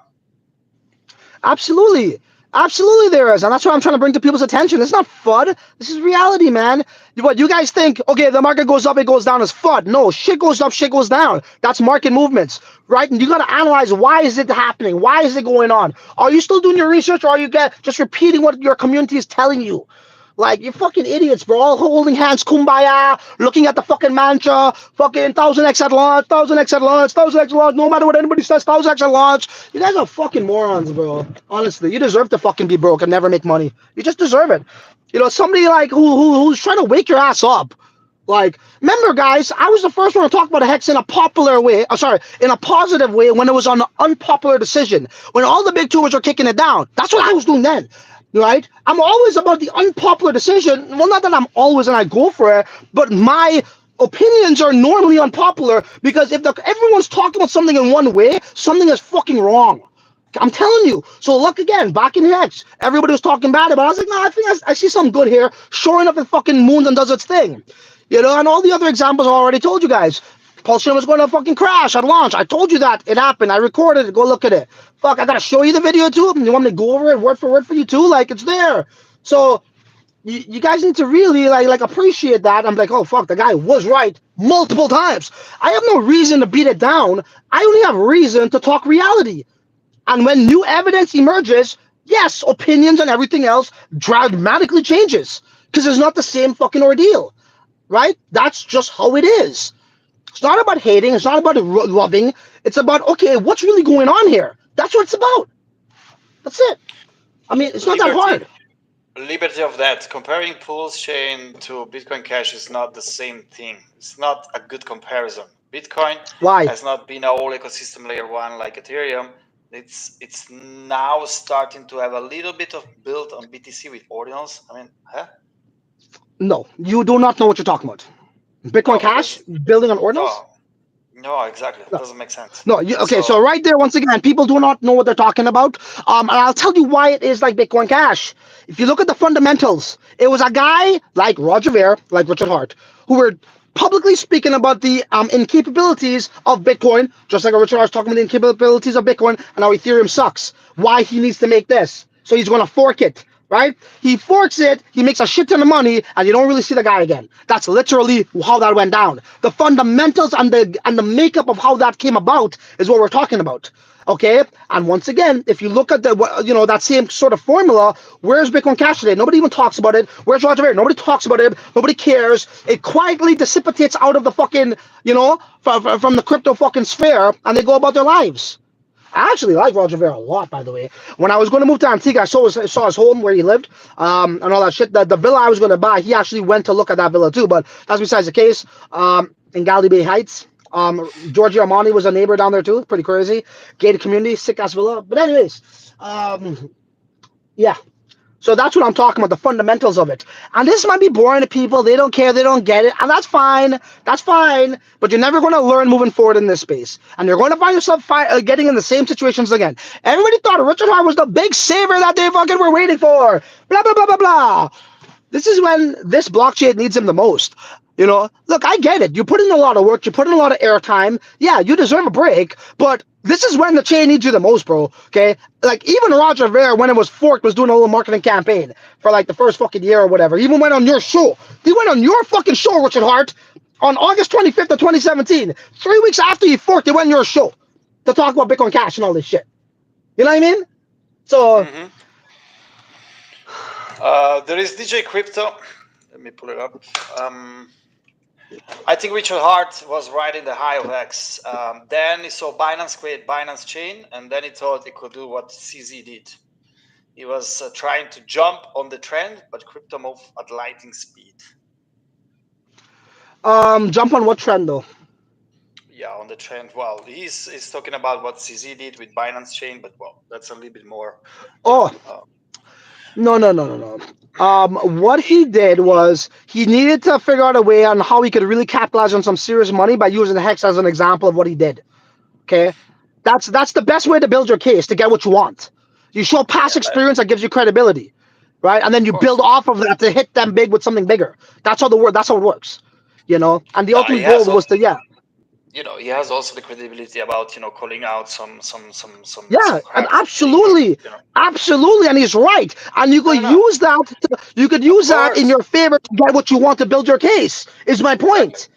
Absolutely. Absolutely there is. And that's what I'm trying to bring to people's attention. It's not FUD. This is reality, man. What you guys think, okay, the market goes up, it goes down is FUD. No, shit goes up, shit goes down. That's market movements, right? And you got to analyze, why is it happening? Why is it going on? Are you still doing your research, or are you just repeating what your community is telling you? Like, you're fucking idiots, bro. All holding hands, kumbaya, looking at the fucking mantra, fucking 1000x at launch, 1000x at launch, 1000x at launch, no matter what anybody says, 1000x at launch. You guys are fucking morons, bro. Honestly, you deserve to fucking be broke and never make money. You just deserve it. You know, somebody like who's trying to wake your ass up. Like, remember, guys, I was the first one to talk about a hex in a popular way. Sorry, in a positive way, when it was an unpopular decision. When all the big tubers were kicking it down. That's what I was doing then. Right? I'm always about the unpopular decision. Well, not that I'm always and I go for it, but my opinions are normally unpopular, because if everyone's talking about something in one way, something is fucking wrong. I'm telling you. So look again, back in Hex, everybody was talking bad about it. I was like, no, I think I see something good here. Sure enough, it fucking moons and does its thing. You know, and all the other examples I already told you guys. Pulsechain was going to fucking crash at launch. I told you that. It happened. I recorded it. Go look at it. Fuck, I gotta show you the video too. You want me to go over it word for you too? Like, it's there. So you guys need to really like appreciate that. I'm like, oh fuck, the guy was right multiple times. I have no reason to beat it down. I only have reason to talk reality. And when new evidence emerges, yes, opinions and everything else dramatically changes, because it's not the same fucking ordeal, right? That's just how it is. It's not about hating. It's not about loving. It's about, okay, what's really going on here? That's what it's about. That's it. I mean, it's not that Liberty, hard. liberty of that. Comparing Pulsechain to Bitcoin Cash is not the same thing. It's not a good comparison. Bitcoin Why? has not been a whole ecosystem layer one like Ethereum. It's now starting to have a little bit of build on BTC with ordinals. I mean, huh? No, you do not know what you're talking about. Bitcoin No, Cash because building on ordinals? no, no, exactly. It No. doesn't make sense. No, okay, so So right there, once again, people do not know what they're talking about. And I'll tell you why it is like Bitcoin Cash. If you look at the fundamentals, it was a guy like Roger Ver, like Richard Hart, who were publicly speaking about the incapabilities of Bitcoin, just like Richard Hart's talking about the incapabilities of Bitcoin and how Ethereum sucks. Why he needs to make this. So he's going to fork it, right? He forks it, he makes a shit ton of money, and you don't really see the guy again. That's literally how that went down. The fundamentals and the makeup of how that came about is what we're talking about. Okay, and once again, if you look at that same sort of formula, where's Bitcoin Cash today? Nobody even talks about it. Where's Roger Ver? Nobody talks about it. Nobody cares. It quietly dissipates out of the fucking, from the crypto fucking sphere, and they go about their lives. I actually like Roger Ver a lot, by the way. When I was going to move to Antigua, I saw his home where he lived, and all that shit. The villa I was going to buy, he actually went to look at that villa too, but that's besides the case. In Galley Bay Heights, Giorgio Armani was a neighbor down there too. Pretty crazy. Gated community, sick ass villa. But anyways, yeah. So that's what I'm talking about, the fundamentals of it. And this might be boring to people. They don't care. They don't get it. And that's fine. That's fine. But you're never going to learn moving forward in this space. And you're going to find yourself getting in the same situations again. Everybody thought Richard Hart was the big savior that they fucking were waiting for. Blah, blah, blah, blah, blah. This is when this blockchain needs him the most. Look, I get it. You put in a lot of work. You put in a lot of airtime. Yeah, you deserve a break. But this is when the chain needs you the most, bro. Okay? Like, even Roger Ver, when it was forked, was doing a little marketing campaign for, like, the first fucking year or whatever. He even went on your show. He went on your fucking show, Richard Hart, on August 25th of 2017. 3 weeks after he forked, he went on your show to talk about Bitcoin Cash and all this shit. You know what I mean? So, mhm. There is DJ Crypto. Let me pull it up. I think Richard Hart was right in the high of X. Then he saw Binance create Binance Chain, and then he thought he could do what CZ did. He was trying to jump on the trend, but crypto moved at lightning speed. jump on what trend, though? Yeah, on the trend. Well, he's talking about what CZ did with Binance Chain, but well, that's a little bit more, you know. Oh, no, no, no, no, no. What he did was he needed to figure out a way on how he could really capitalize on some serious money by using the hex as an example of what he did. Okay, that's the best way to build your case to get what you want. You show past Yeah, experience that gives you credibility. right? And then Of you build course. off of that to hit them big with something bigger. That's how the word. That's how it works, you know. And the Yeah, he ultimate has goal was to, yeah, he has also the credibility about calling out some yeah, and craps thing. absolutely, absolutely, and he's right. And you could No, no, use that. You could of use that in course. your favor to get what you want to build your case. Is my Exactly. point.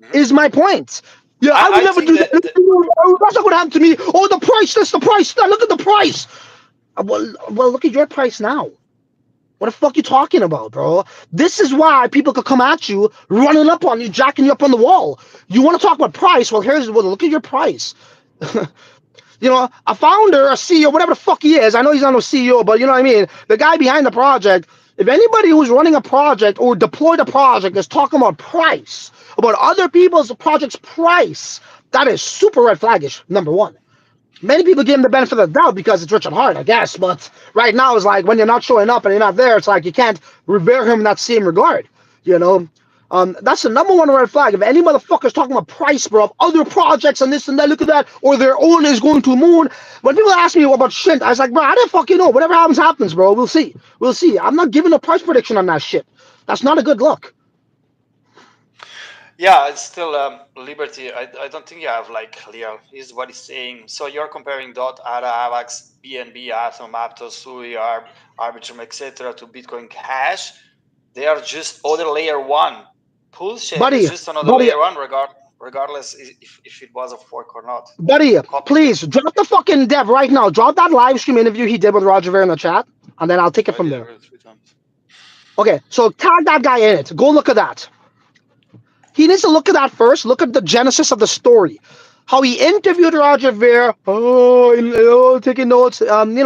Hmm. Is my point. Yeah, I would I never think do that. that That's not what happened to me. Oh, the price. That's the price. Now look at the price. Well, look at your price now. What the fuck you talking about, bro? This is why people could come at you, running up on you, jacking you up on the wall. You want to talk about price? Well, look at your price. You know, a founder, a CEO, whatever the fuck he is. I know he's not a CEO, but you know what I mean. The guy behind the project. If anybody who's running a project or deployed a project is talking about price, about other people's project's price, that is super red flaggish. Number one. Many people give him the benefit of the doubt because it's Richard Hart, I guess. But right now, it's like when you're not showing up and you're not there, it's like you can't revere him in that same regard. You know, that's the number one red flag. If any motherfucker's talking about price, bro, of other projects and this and that, look at that, or their own is going to the moon. When people ask me about shit, I was like, bro, I don't fucking know. Whatever happens, happens, bro. We'll see. We'll see. I'm not giving a price prediction on that shit. That's not a good look. yeah, it's still Liberty. I don't think you have like clear is what he's saying. So you're comparing Dot, ADA, AVAX, BNB, Atom, Aptos, Sui, Arbitrum, etc. to Bitcoin Cash. They are just other layer one. Pulsechain is Buddy, just another buddy, layer one, regardless if it was a fork or not. Buddy, Copy please drop the fucking dev right now. Drop that live stream interview he did with Roger Ver in the chat, and then I'll take it I from did there. it 3 times. Okay, so tag that guy in it. Go look at that. He needs to look at that first. Look at the genesis of the story. How he interviewed Roger Ver. Taking notes. Kind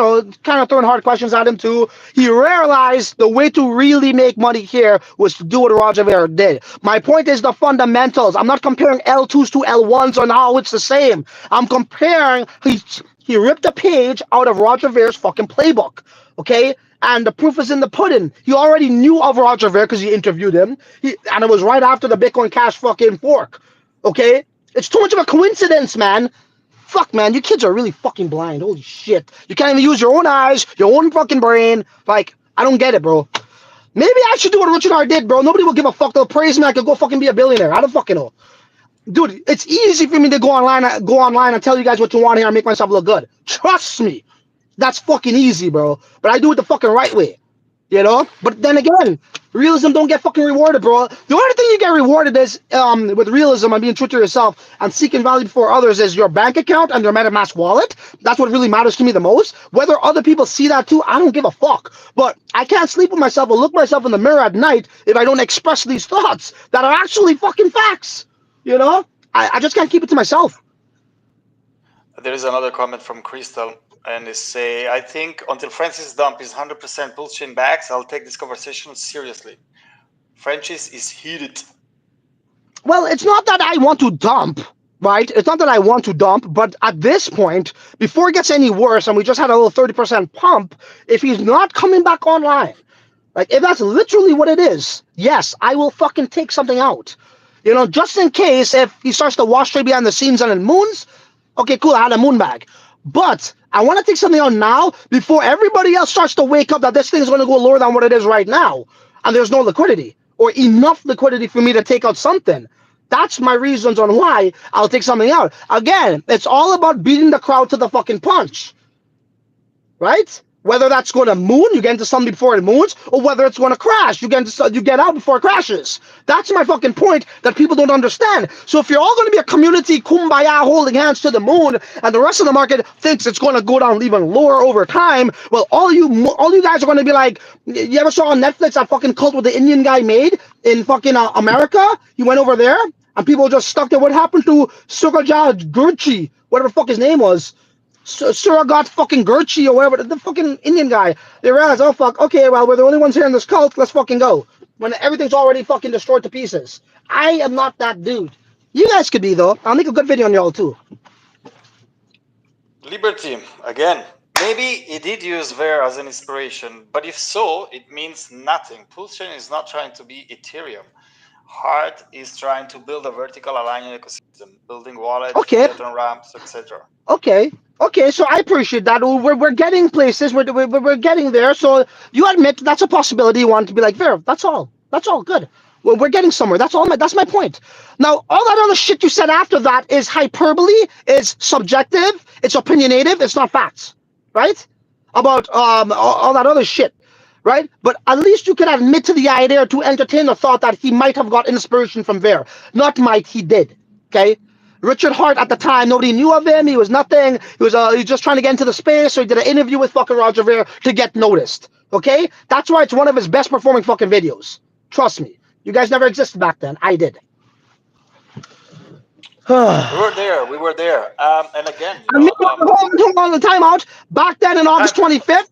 of throwing hard questions at him too. He realized the way to really make money here was to do what Roger Ver did. My point is the fundamentals. I'm not comparing L2s to L1s on how it's the same. I'm comparing. He ripped a page out of Roger Ver's fucking playbook. Okay, and the proof is in the pudding. He already knew of Roger Ver because he interviewed him. And it was right after the Bitcoin Cash fucking fork. Okay? It's too much of a coincidence, man. Fuck, man. You kids are really fucking blind. Holy shit. You can't even use your own eyes, your own fucking brain. Like, I don't get it, bro. Maybe I should do what Richard Hart did, bro. Nobody will give a fuck. They'll praise me. I could go fucking be a billionaire. I don't fucking know. Dude, it's easy for me to go online and tell you guys what you want here and make myself look good. Trust me. That's fucking easy, bro. But I do it the fucking right way. You know? But then again, realism don't get fucking rewarded, bro. The only thing you get rewarded is with realism and being true to yourself and seeking value before others is your bank account and your MetaMask wallet. That's what really matters to me the most. Whether other people see that too, I don't give a fuck. But I can't sleep with myself or look myself in the mirror at night if I don't express these thoughts that are actually fucking facts. You know? I just can't keep it to myself. There is another comment from Crystal, and they say, I think until Francis dump is 100% Pulsechain backs, I'll take this conversation seriously. Francis is heated. Well, it's not that I want to dump, right? It's not that I want to dump, but at this point, before it gets any worse, and we just had a little 30% pump, if he's not coming back online, like if that's literally what it is, yes, I will fucking take something out. You know, just in case if he starts to wash straight behind the scenes and it moons, okay, cool, I had a moon bag. But I want to take something out now before everybody else starts to wake up that this thing is going to go lower than what it is right now. And there's no liquidity or enough liquidity for me to take out something. That's my reasons on why I'll take something out. Again, it's all about beating the crowd to the fucking punch, right? Whether that's going to moon, you get into something before it moons, or whether it's going to crash, you get out before it crashes. That's my fucking point that people don't understand. So if you're all going to be a community kumbaya holding hands to the moon, and the rest of the market thinks it's going to go down even lower over time, well, all you guys are going to be like, you ever saw on Netflix that fucking cult with the Indian guy made in fucking America? He went over there, and people just stuck there. What happened to Surajah Gurchi, whatever the fuck his name was? Surrogat fucking Gurchi or whatever, the fucking Indian guy. They realized, oh fuck, okay, well, we're the only ones here in this cult, let's fucking go. When everything's already fucking destroyed to pieces. I am not that dude. You guys could be, though. I'll make a good video on y'all, too. Liberty, again. Maybe he did use Ver as an inspiration, but if so, it means nothing. Pulsechain is not trying to be Ethereum. Hart is trying to build a vertical aligned ecosystem, building wallets, Okay, filter ramps, etc. okay, Okay, so I appreciate that. We're getting places. We're getting there. So you admit that's a possibility. You want to be like, Vera, that's all. That's all good. We're getting somewhere. That's my point. Now, all that other shit you said after that is hyperbole, is subjective, it's opinionative, it's not facts, right? About all that other shit, right? But at least you can admit to the idea, to entertain the thought that he might have got inspiration from there. Not might, he did. Okay. Richard Hart at the time, nobody knew of him. He was nothing. He was just trying to get into the space. So he did an interview with fucking Roger Ver to get noticed. Okay, that's why it's one of his best performing fucking videos. Trust me. You guys never existed back then. I did. We were there. We were there. And again, I mean, hold on the timeout. Back then in August time. 25th,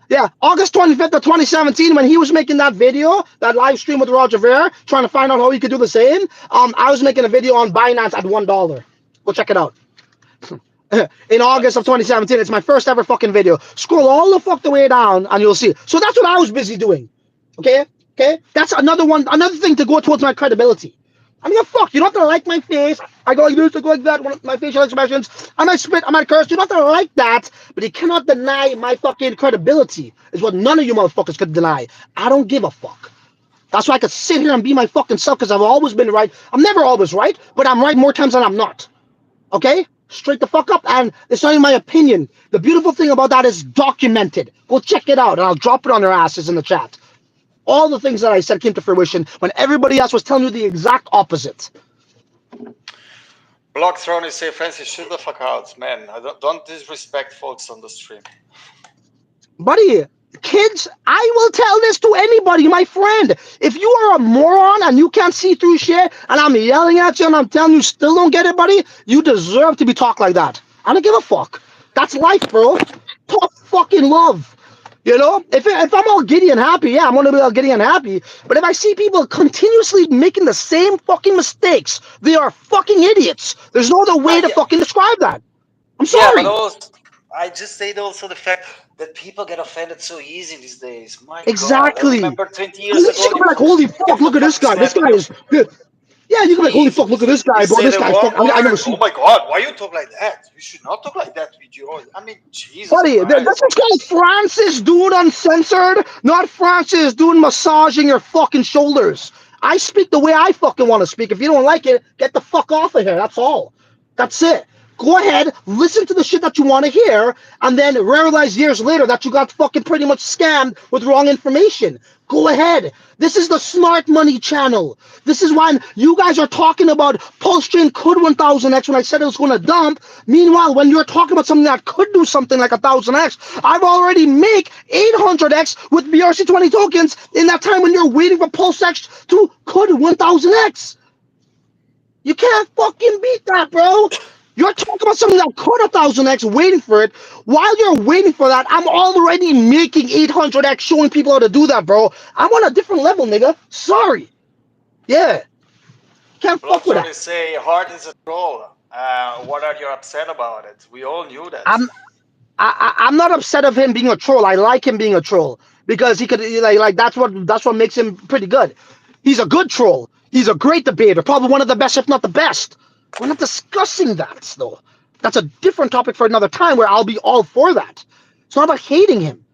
yeah, August 25th of 2017, when he was making that video, that live stream with Roger Ver, trying to find out how he could do the same, I was making a video on Binance at $1. Go check it out. In August of 2017. It's my first ever fucking video. Scroll all the fuck the way down and you'll see. So that's what I was busy doing. Okay? Okay? That's another thing to go towards my credibility. I mean, fuck, you don't have to like my face. I go like this, I go like that, my facial expressions. I might spit, I might curse. You don't have to like that, but you cannot deny my fucking credibility, is what none of you motherfuckers could deny. I don't give a fuck. That's why I could sit here and be my fucking self, because I've always been right. I'm never always right, but I'm right more times than I'm not. Okay? Straight the fuck up. And it's not even my opinion. The beautiful thing about that is documented. Go check it out, and I'll drop it on their asses in the chat. All the things that I said came to fruition when everybody else was telling you the exact opposite. Block Throne is say, Francis, shut the fuck out, man. Don't disrespect folks on the stream. Buddy, kids, I will tell this to anybody, my friend. If you are a moron and you can't see through shit, and I'm yelling at you and I'm telling you still don't get it, buddy, you deserve to be talked like that. I don't give a fuck. That's life, bro. Tough fucking love. You know, if I'm all giddy and happy, yeah, I'm gonna be all giddy and happy. But if I see people continuously making the same fucking mistakes, they are fucking idiots. There's no other way to Yeah, fucking describe that. I'm yeah, but sorry. also, I just say also the fact that people get offended so easy these days. My God, I Exactly. remember 20 At years least you ago, can be like, holy fuck, you look at this fucking guy. This snap guy and you, is. Yeah, you can be like, holy fuck, look at this you guy, bro. say This the guy's wrong fuck. I never word. seen. Oh my God, why you talk like that? You should not talk like that with your. I mean, Jesus Buddy, this Christ. is called Francis doing uncensored, not Francis doing massaging your fucking shoulders. I speak the way I fucking want to speak. If you don't like it, get the fuck off of here. That's all. That's it. Go ahead, listen to the shit that you want to hear, and then realize years later that you got fucking pretty much scammed with wrong information. Go ahead. This is the smart money channel. This is when you guys are talking about Pulsechain could 1000x when I said it was going to dump. Meanwhile, when you're talking about something that could do something like 1000x, I've already make 800x with BRC20 tokens in that time when you're waiting for Pulsex to could 1000x. You can't fucking beat that, bro. You're talking about something that could 1000x waiting for it. While you're waiting for that, I'm already making 800x showing people how to do that, bro. I'm on a different level, nigga. Sorry. Yeah. Can't fuck with that. Blockthorn say Hart is a troll. What are you upset about it? We all knew that. I'm I'm not upset of him being a troll. I like him being a troll because he could like that's what makes him pretty good. He's a good troll. He's a great debater, probably one of the best, if not the best. We're not discussing that though. That's a different topic for another time where I'll be all for that. It's not about hating him.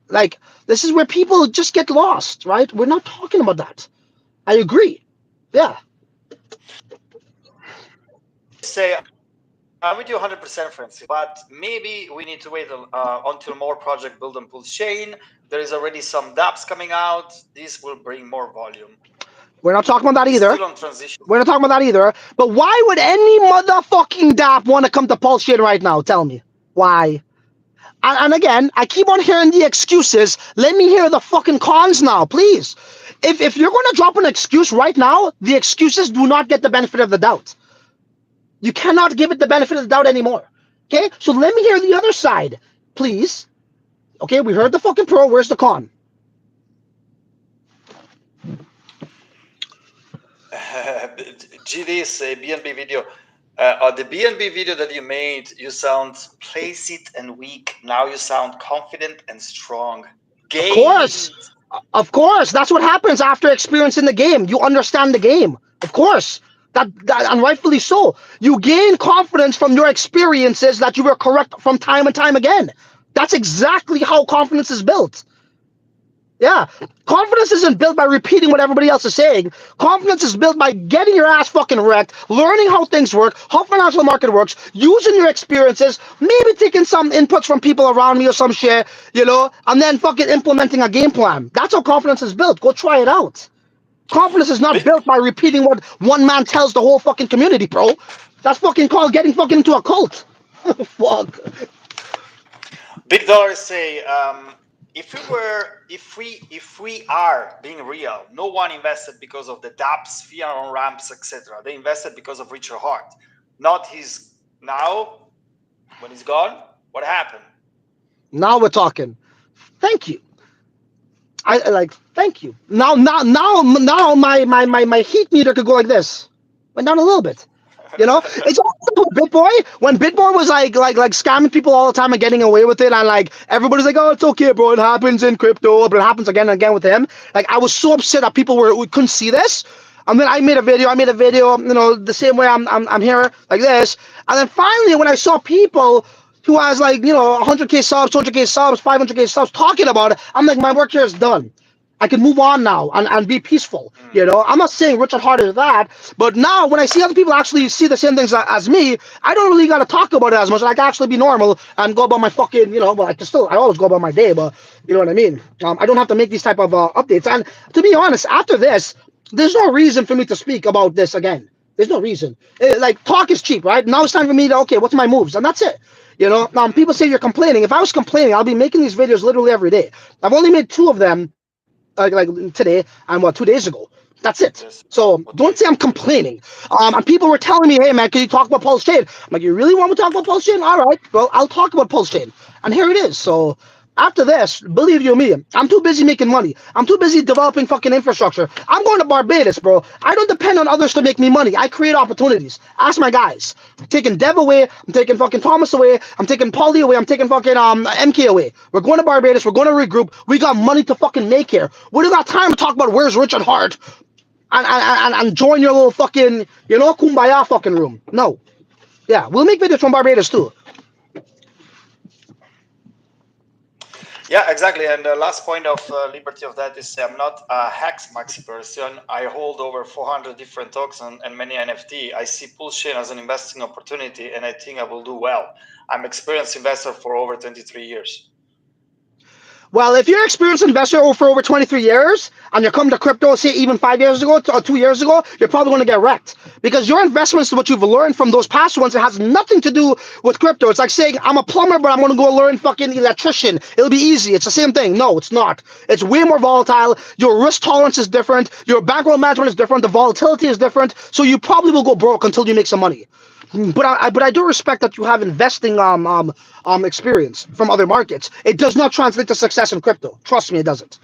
Like this is where people just get lost, right? We're not talking about that. I agree. Yeah. Say I'm with you 100%, Francis. But maybe we need to wait until more project build on Pulsechain. There is already some dApps coming out. This will bring more volume. We're not talking about that It's either. still on transition. We're not talking about that either. But why would any motherfucking dApp want to come to Pulsechain right now? Tell me. Why? And again, I keep on hearing the excuses. Let me hear the fucking cons now, please. If you're going to drop an excuse right now, the excuses do not get the benefit of the doubt. You cannot give it the benefit of the doubt anymore. Okay? So let me hear the other side, please. Okay, we heard the fucking pro. Where's the con? GD is a BNB video. The BNB video that you made, you sound placid and weak. Now you sound confident and strong. Of course. Of course. That's what happens after experiencing the game. You understand the game. Of course. And rightfully so. You gain confidence from your experiences that you were correct from time and time again. That's exactly how confidence is built. Yeah. Confidence isn't built by repeating what everybody else is saying. Confidence is built by getting your ass fucking wrecked, learning how things work, how financial market works, using your experiences, maybe taking some inputs from people around me or some shit, and then fucking implementing a game plan. That's how confidence is built. Go try it out. Confidence is not Big built by repeating what one man tells the whole fucking community, bro. That's fucking called getting fucking into a cult. Fuck. Big dollars say, if we are being real, no one invested because of the dApps, fear on ramps, etc. They invested because of Richard Hart, not his. Now, when he's gone, what happened? Now we're talking. Thank you. I like. Thank you. Now, my heat meter could go like this. Went down a little bit. It's also BitBoy. When BitBoy was like scamming people all the time and getting away with it, and like everybody's like, oh, it's okay, bro. It happens in crypto, but it happens again and again with him. Like I was so upset that people we couldn't see this. And then I made a video. The same way I'm here like this. And then finally, when I saw people who has 100K subs, 200K subs, 500K subs talking about it, I'm like, my work here is done. I can move on now and be peaceful. I'm not saying Richard Hart is that, but now when I see other people actually see the same things as me, I don't really got to talk about it as much. I can actually be normal and go about my fucking, but I always go about my day, but you know what I mean? I don't have to make these type of updates. And to be honest, after this, there's no reason for me to speak about this again. There's no reason. Like, talk is cheap, right? Now it's time for me to, okay, what's my moves? And that's it. Now people say you're complaining. If I was complaining, I'll be making these videos literally every day. I've only made 2 of them like today and 2 days ago. That's it. Yes. So don't say I'm complaining. And people were telling me, hey man, can you talk about Pulsechain? I'm like, you really want me to talk about Pulsechain? All right, well, I'll talk about Pulsechain. And here it is. So after this, believe you me, I'm too busy making money. I'm too busy developing fucking infrastructure. I'm going to Barbados, bro. I don't depend on others to make me money. I create opportunities. Ask my guys. I'm taking Dev away. I'm taking fucking Thomas away. I'm taking Paulie away. I'm taking fucking MK away. We're going to Barbados. We're going to regroup. We got money to fucking make here. We don't got time to talk about where's Richard Hart and join your little fucking, kumbaya fucking room. No. Yeah, we'll make videos from Barbados too. Yeah, exactly. And the last point of liberty of that is I'm not a hacks maxi person. I hold over 400 different tokens and many NFT. I see Pulsechain as an investing opportunity, and I think I will do well. I'm experienced investor for over 23 years. Well, if you're an experienced investor for over 23 years and you're coming to crypto, say even 5 years ago or 2 years ago, you're probably going to get wrecked because your investments, what you've learned from those past ones, it has nothing to do with crypto. It's like saying, I'm a plumber, but I'm going to go learn fucking electrician. It'll be easy. It's the same thing. No, it's not. It's way more volatile. Your risk tolerance is different. Your bankroll management is different. The volatility is different. So you probably will go broke until you make some money. But I do respect that you have investing experience from other markets. It does not translate to success in crypto. Trust me, it doesn't.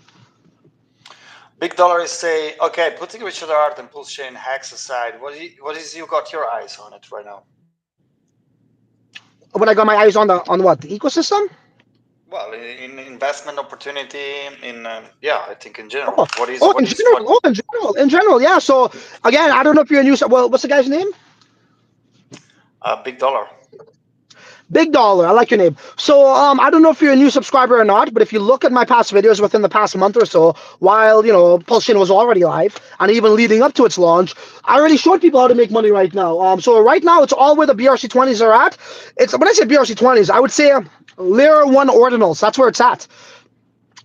Big dollars say, okay, putting Richard Hart and Pulsechain hacks aside, what is you got your eyes on it right now? When I got my eyes on the what, the ecosystem? Well, in investment opportunity, I think in general. Oh, in general, yeah. So again, I don't know if you're a new. Well, what's the guy's name? Big dollar. Big Dollar, I like your name. So I don't know if you're a new subscriber or not, but if you look at my past videos within the past month or so, while Pulsechain was already live and even leading up to its launch, I already showed people how to make money right now. So right now it's all where the BRC20s are at. It's when I say BRC20s, I would say layer 1 ordinals. That's where it's at.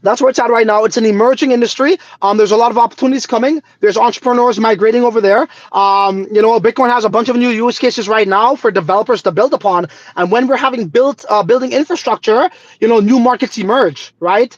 That's where it's at right now. It's an emerging industry. There's a lot of opportunities coming. There's entrepreneurs migrating over there. Bitcoin has a bunch of new use cases right now for developers to build upon. And when we're having building infrastructure, new markets emerge, right?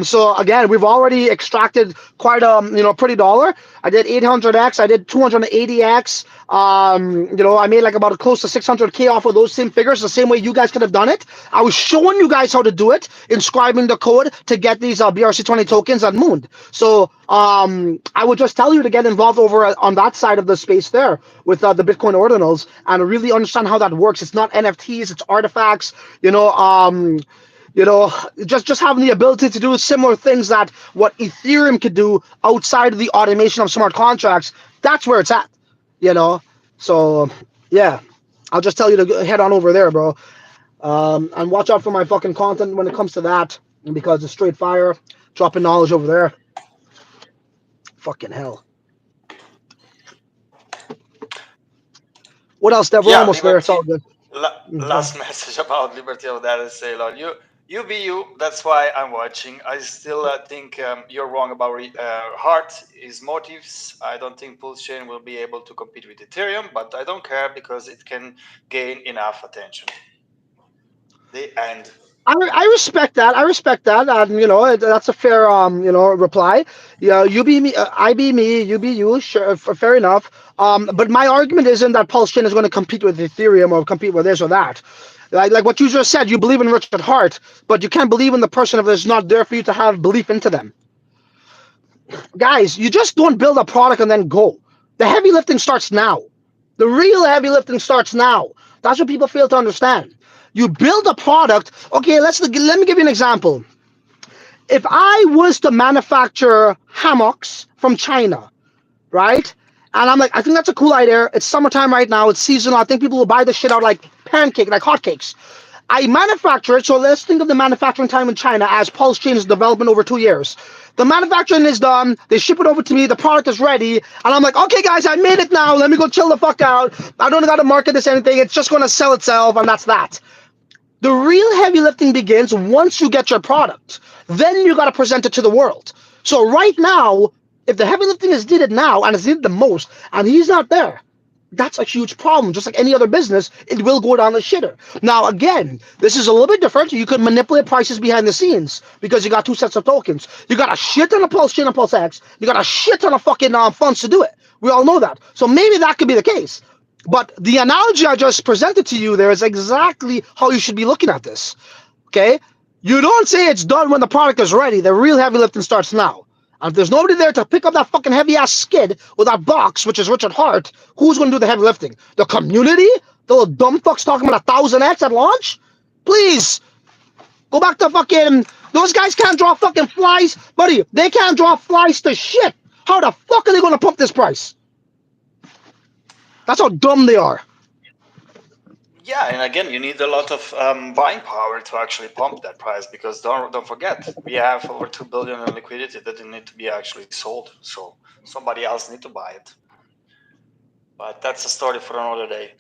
So again, we've already extracted quite a pretty dollar. I did 800x. I did 280x. I made like about close to 600K off of those same figures, the same way you guys could have done it. I was showing you guys how to do it, inscribing the code to get these BRC20 tokens on Moon. So I would just tell you to get involved over on that side of the space there with the Bitcoin ordinals and really understand how that works. It's not NFTs, it's artifacts, just having the ability to do similar things that what Ethereum could do outside of the automation of smart contracts. That's where it's at. So yeah, I'll just tell you to head on over there, bro. And watch out for my fucking content when it comes to that, because it's straight fire, dropping knowledge over there. Fucking hell. What else, Dev? We're Yeah, almost there. It's liberty. all good. Go Last ahead. message about liberty of that is Ceylon. You be you. That's why I'm watching. I still think you're wrong about heart is motives. I don't think Pulsechain will be able to compete with Ethereum, but I don't care because it can gain enough attention. The end. I respect that. I respect that. You know, that's a fair you know, reply. Yeah, you be me, I be me, you be you. Sure, fair enough. But my argument isn't that Pulse Chain is going to compete with Ethereum or compete with this or that. Like what you just said, you believe in Richard Hart, but you can't believe in the person if it's not there for you to have belief into them. Guys, you just don't build a product and then go. The heavy lifting starts now. The real heavy lifting starts now. That's what people fail to understand. You build a product. Okay, let me give you an example. If I was to manufacture hammocks from China, right? And I'm like, I think that's a cool idea. It's summertime right now. It's seasonal. I think people will buy this shit out like pancake, like hotcakes. I manufacture it. So let's think of the manufacturing time in China as Pulse Chain's development over 2 years. The manufacturing is done. They ship it over to me. The product is ready. And I'm like, okay, guys, I made it now. Let me go chill the fuck out. I don't got to market this anything. It's just going to sell itself. And that's that. The real heavy lifting begins once you get your product. Then you got to present it to the world. So right now, if the heavy lifting is needed now and it's needed the most, and he's not there, that's a huge problem. Just like any other business, it will go down the shitter. Now, again, this is a little bit different. You could manipulate prices behind the scenes because you got two sets of tokens. You got a shit ton of Pulse Chain and Pulse X. You got a shit ton of fucking funds to do it. We all know that. So maybe that could be the case. But the analogy I just presented to you there is exactly how you should be looking at this. Okay? You don't say it's done when the product is ready. The real heavy lifting starts now. And if there's nobody there to pick up that fucking heavy ass skid with that box, which is Richard Hart, who's going to do the heavy lifting? The community? The little dumb fucks talking about 1,000x at launch? Please, go back to fucking. Those guys can't draw fucking flies. Buddy, they can't draw flies to shit. How the fuck are they going to pump this price? That's how dumb they are. Yeah, and again, you need a lot of buying power to actually pump that price because don't forget, we have over 2 billion in liquidity that need to be actually sold. So somebody else need to buy it. But that's a story for another day.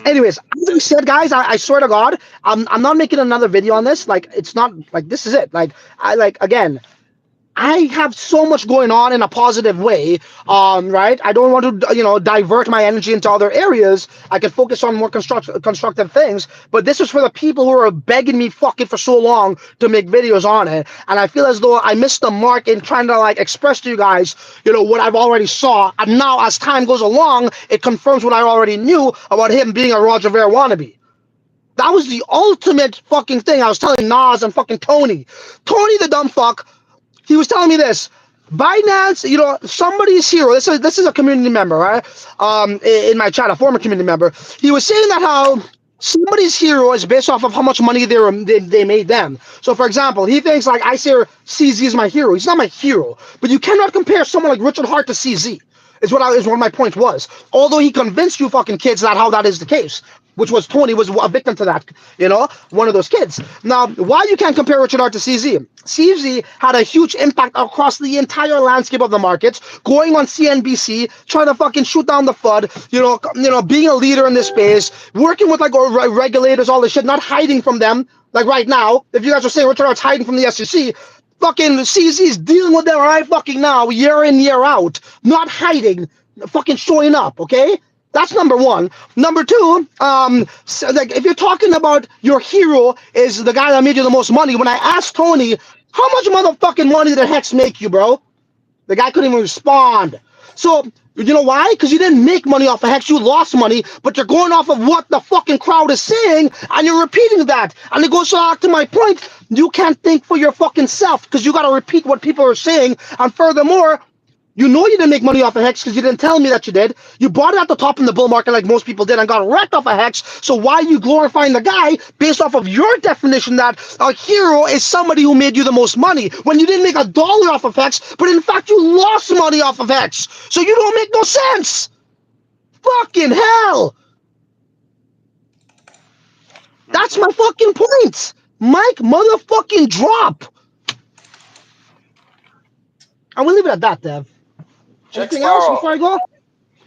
Anyways, as I said, guys, I swear to God, I'm not making another video on this. Like, it's not like this is it. Like, again, I have so much going on in a positive way, right? I don't want to, you know, divert my energy into other areas. I can focus on more constructive things. But this is for the people who are begging me fucking for so long to make videos on it. And I feel as though I missed the mark in trying to like express to you guys, you know, what I've already saw. And now as time goes along, it confirms what I already knew about him being a Roger Ver wannabe. That was the ultimate fucking thing I was telling Nas and fucking Tony. Tony the dumb fuck, he was telling me this. Binance, you know, somebody's hero. This is a community member, right? In my chat, a former community member. He was saying that how somebody's hero is based off of how much money they made them. So, for example, he thinks like I say CZ is my hero. He's not my hero, but you cannot compare someone like Richard Hart to CZ. Is what my point was. Although he convinced you fucking kids that how that is the case, which was Tony was a victim to that, you know, one of those kids. Now, why you can't compare Richard Hart to CZ? CZ had a huge impact across the entire landscape of the markets, going on CNBC, trying to fucking shoot down the FUD, being a leader in this space, working with like regulators, all this shit, not hiding from them. Like right now, if you guys are saying Richard Hart's hiding from the SEC, fucking CZ's dealing with them right fucking now, year in, year out, not hiding, fucking showing up, okay? That's number one. Number two, so like if you're talking about your hero is the guy that made you the most money, when I asked Tony, how much motherfucking money did Hex make you, bro? The guy couldn't even respond. So, you know why? Because you didn't make money off of Hex, you lost money, but you're going off of what the fucking crowd is saying, and you're repeating that. And it goes back to my point, you can't think for your fucking self, because you got to repeat what people are saying, and furthermore, you know you didn't make money off of Hex because you didn't tell me that you did. You bought it at the top in the bull market like most people did and got wrecked off of Hex. So why are you glorifying the guy based off of your definition that a hero is somebody who made you the most money when you didn't make $1 off of Hex, but in fact you lost money off of Hex. So you don't make no sense. Fucking hell! That's Mm-hmm. my fucking point. Mike motherfucking drop. I will leave it at that, Dev. Jack Anything else Sparrow. before I go?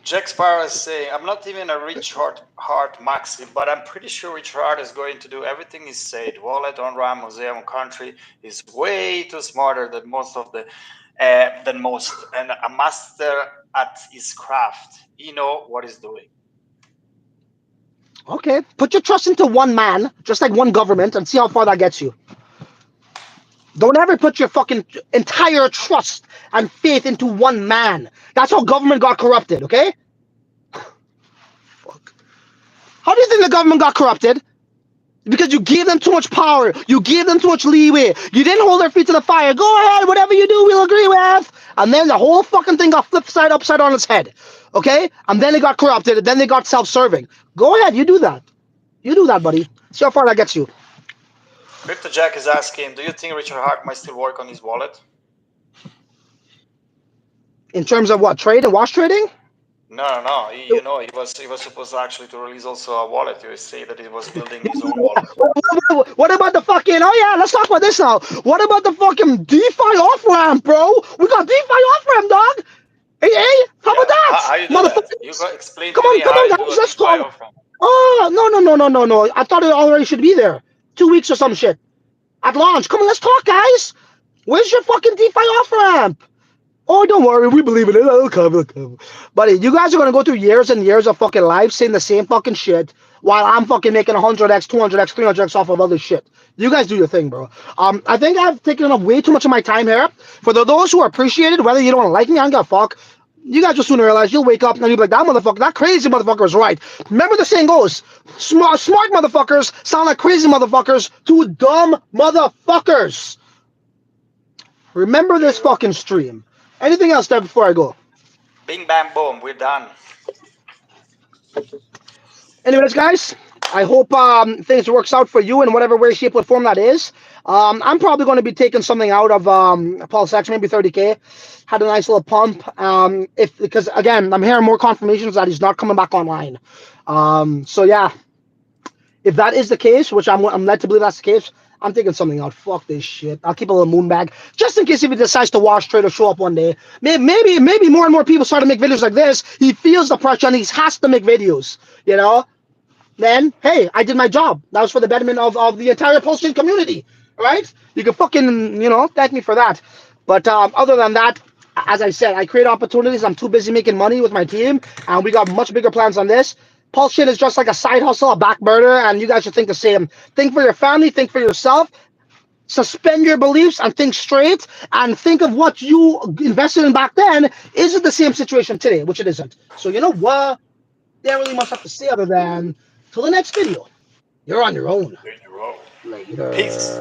Jack Sparrow is saying, I'm not even a rich heart Maxi, but I'm pretty sure Rich Heart is going to do everything he said. Wallet on RAM, museum country is way too smarter than most, and a master at his craft. He know what he's doing. Okay. Put your trust into one man, just like one government, and see how far that gets you. Don't ever put your fucking entire trust and faith into one man. That's how government got corrupted, okay? Fuck. How do you think the government got corrupted? Because you gave them too much power. You gave them too much leeway. You didn't hold their feet to the fire. Go ahead, whatever you do, we'll agree with. And then the whole fucking thing got flipped upside on its head. Okay? And then it got corrupted. And then they got self-serving. Go ahead, you do that. You do that, buddy. See how far that gets you. Crypto Jack is asking, do you think Richard Hart might still work on his wallet? In terms of what? Trade and wash trading? No. He was supposed actually to release also a wallet. You say that he was building his own wallet. What about the fucking? Oh yeah, let's talk about this now. What about the fucking DeFi off ramp, bro? We got DeFi off ramp, dog. Hey, how Yeah, about that, how you do that? You motherfuckers? got explain to me Come how on, you do guys. a Let's DeFi talk. offering. Oh no. I thought it already should be there. 2 weeks or some shit at launch. Come on, let's talk, guys. Where's your fucking DeFi off ramp? Oh, don't worry, we believe in it. It'll come, it'll come. Buddy, you guys are gonna go through years and years of fucking life saying the same fucking shit while I'm fucking making 100x, 200x, 300x off of other shit. You guys do your thing, bro. I think I've taken up way too much of my time here. For those who are appreciated, whether you don't like me, I don't give a fuck. You guys will soon realize you'll wake up and you'll be like, that motherfucker, that crazy motherfucker was right. Remember the saying goes, smart motherfuckers sound like crazy motherfuckers to dumb motherfuckers. Remember this True. fucking stream. Anything else there before I go? Bing bam boom, we're done. Anyways, guys, I hope things works out for you in whatever way, shape, or form that is. I'm probably going to be taking something out of Pulsechain, maybe 30K. Had a nice little pump. If because again, I'm hearing more confirmations that he's not coming back online. So yeah, if that is the case, which I'm led to believe that's the case, I'm taking something out. Fuck this shit. I'll keep a little moon bag just in case if he decides to wash trade or show up one day. Maybe more and more people start to make videos like this. He feels the pressure and he has to make videos. You know. Then hey, I did my job. That was for the betterment of the entire Pulsechain community. Right? You can fucking thank me for that. But other than that, as I said, I create opportunities. I'm too busy making money with my team, and we got much bigger plans on this. Pulsechain is just like a side hustle, a back burner, and you guys should think the same. Think for your family, think for yourself, suspend your beliefs and think straight, and think of what you invested in back then. Is it the same situation today? Which it isn't. So you know what? There really much have to say other than till the next video. You're on your own. There you go. Later. Peace.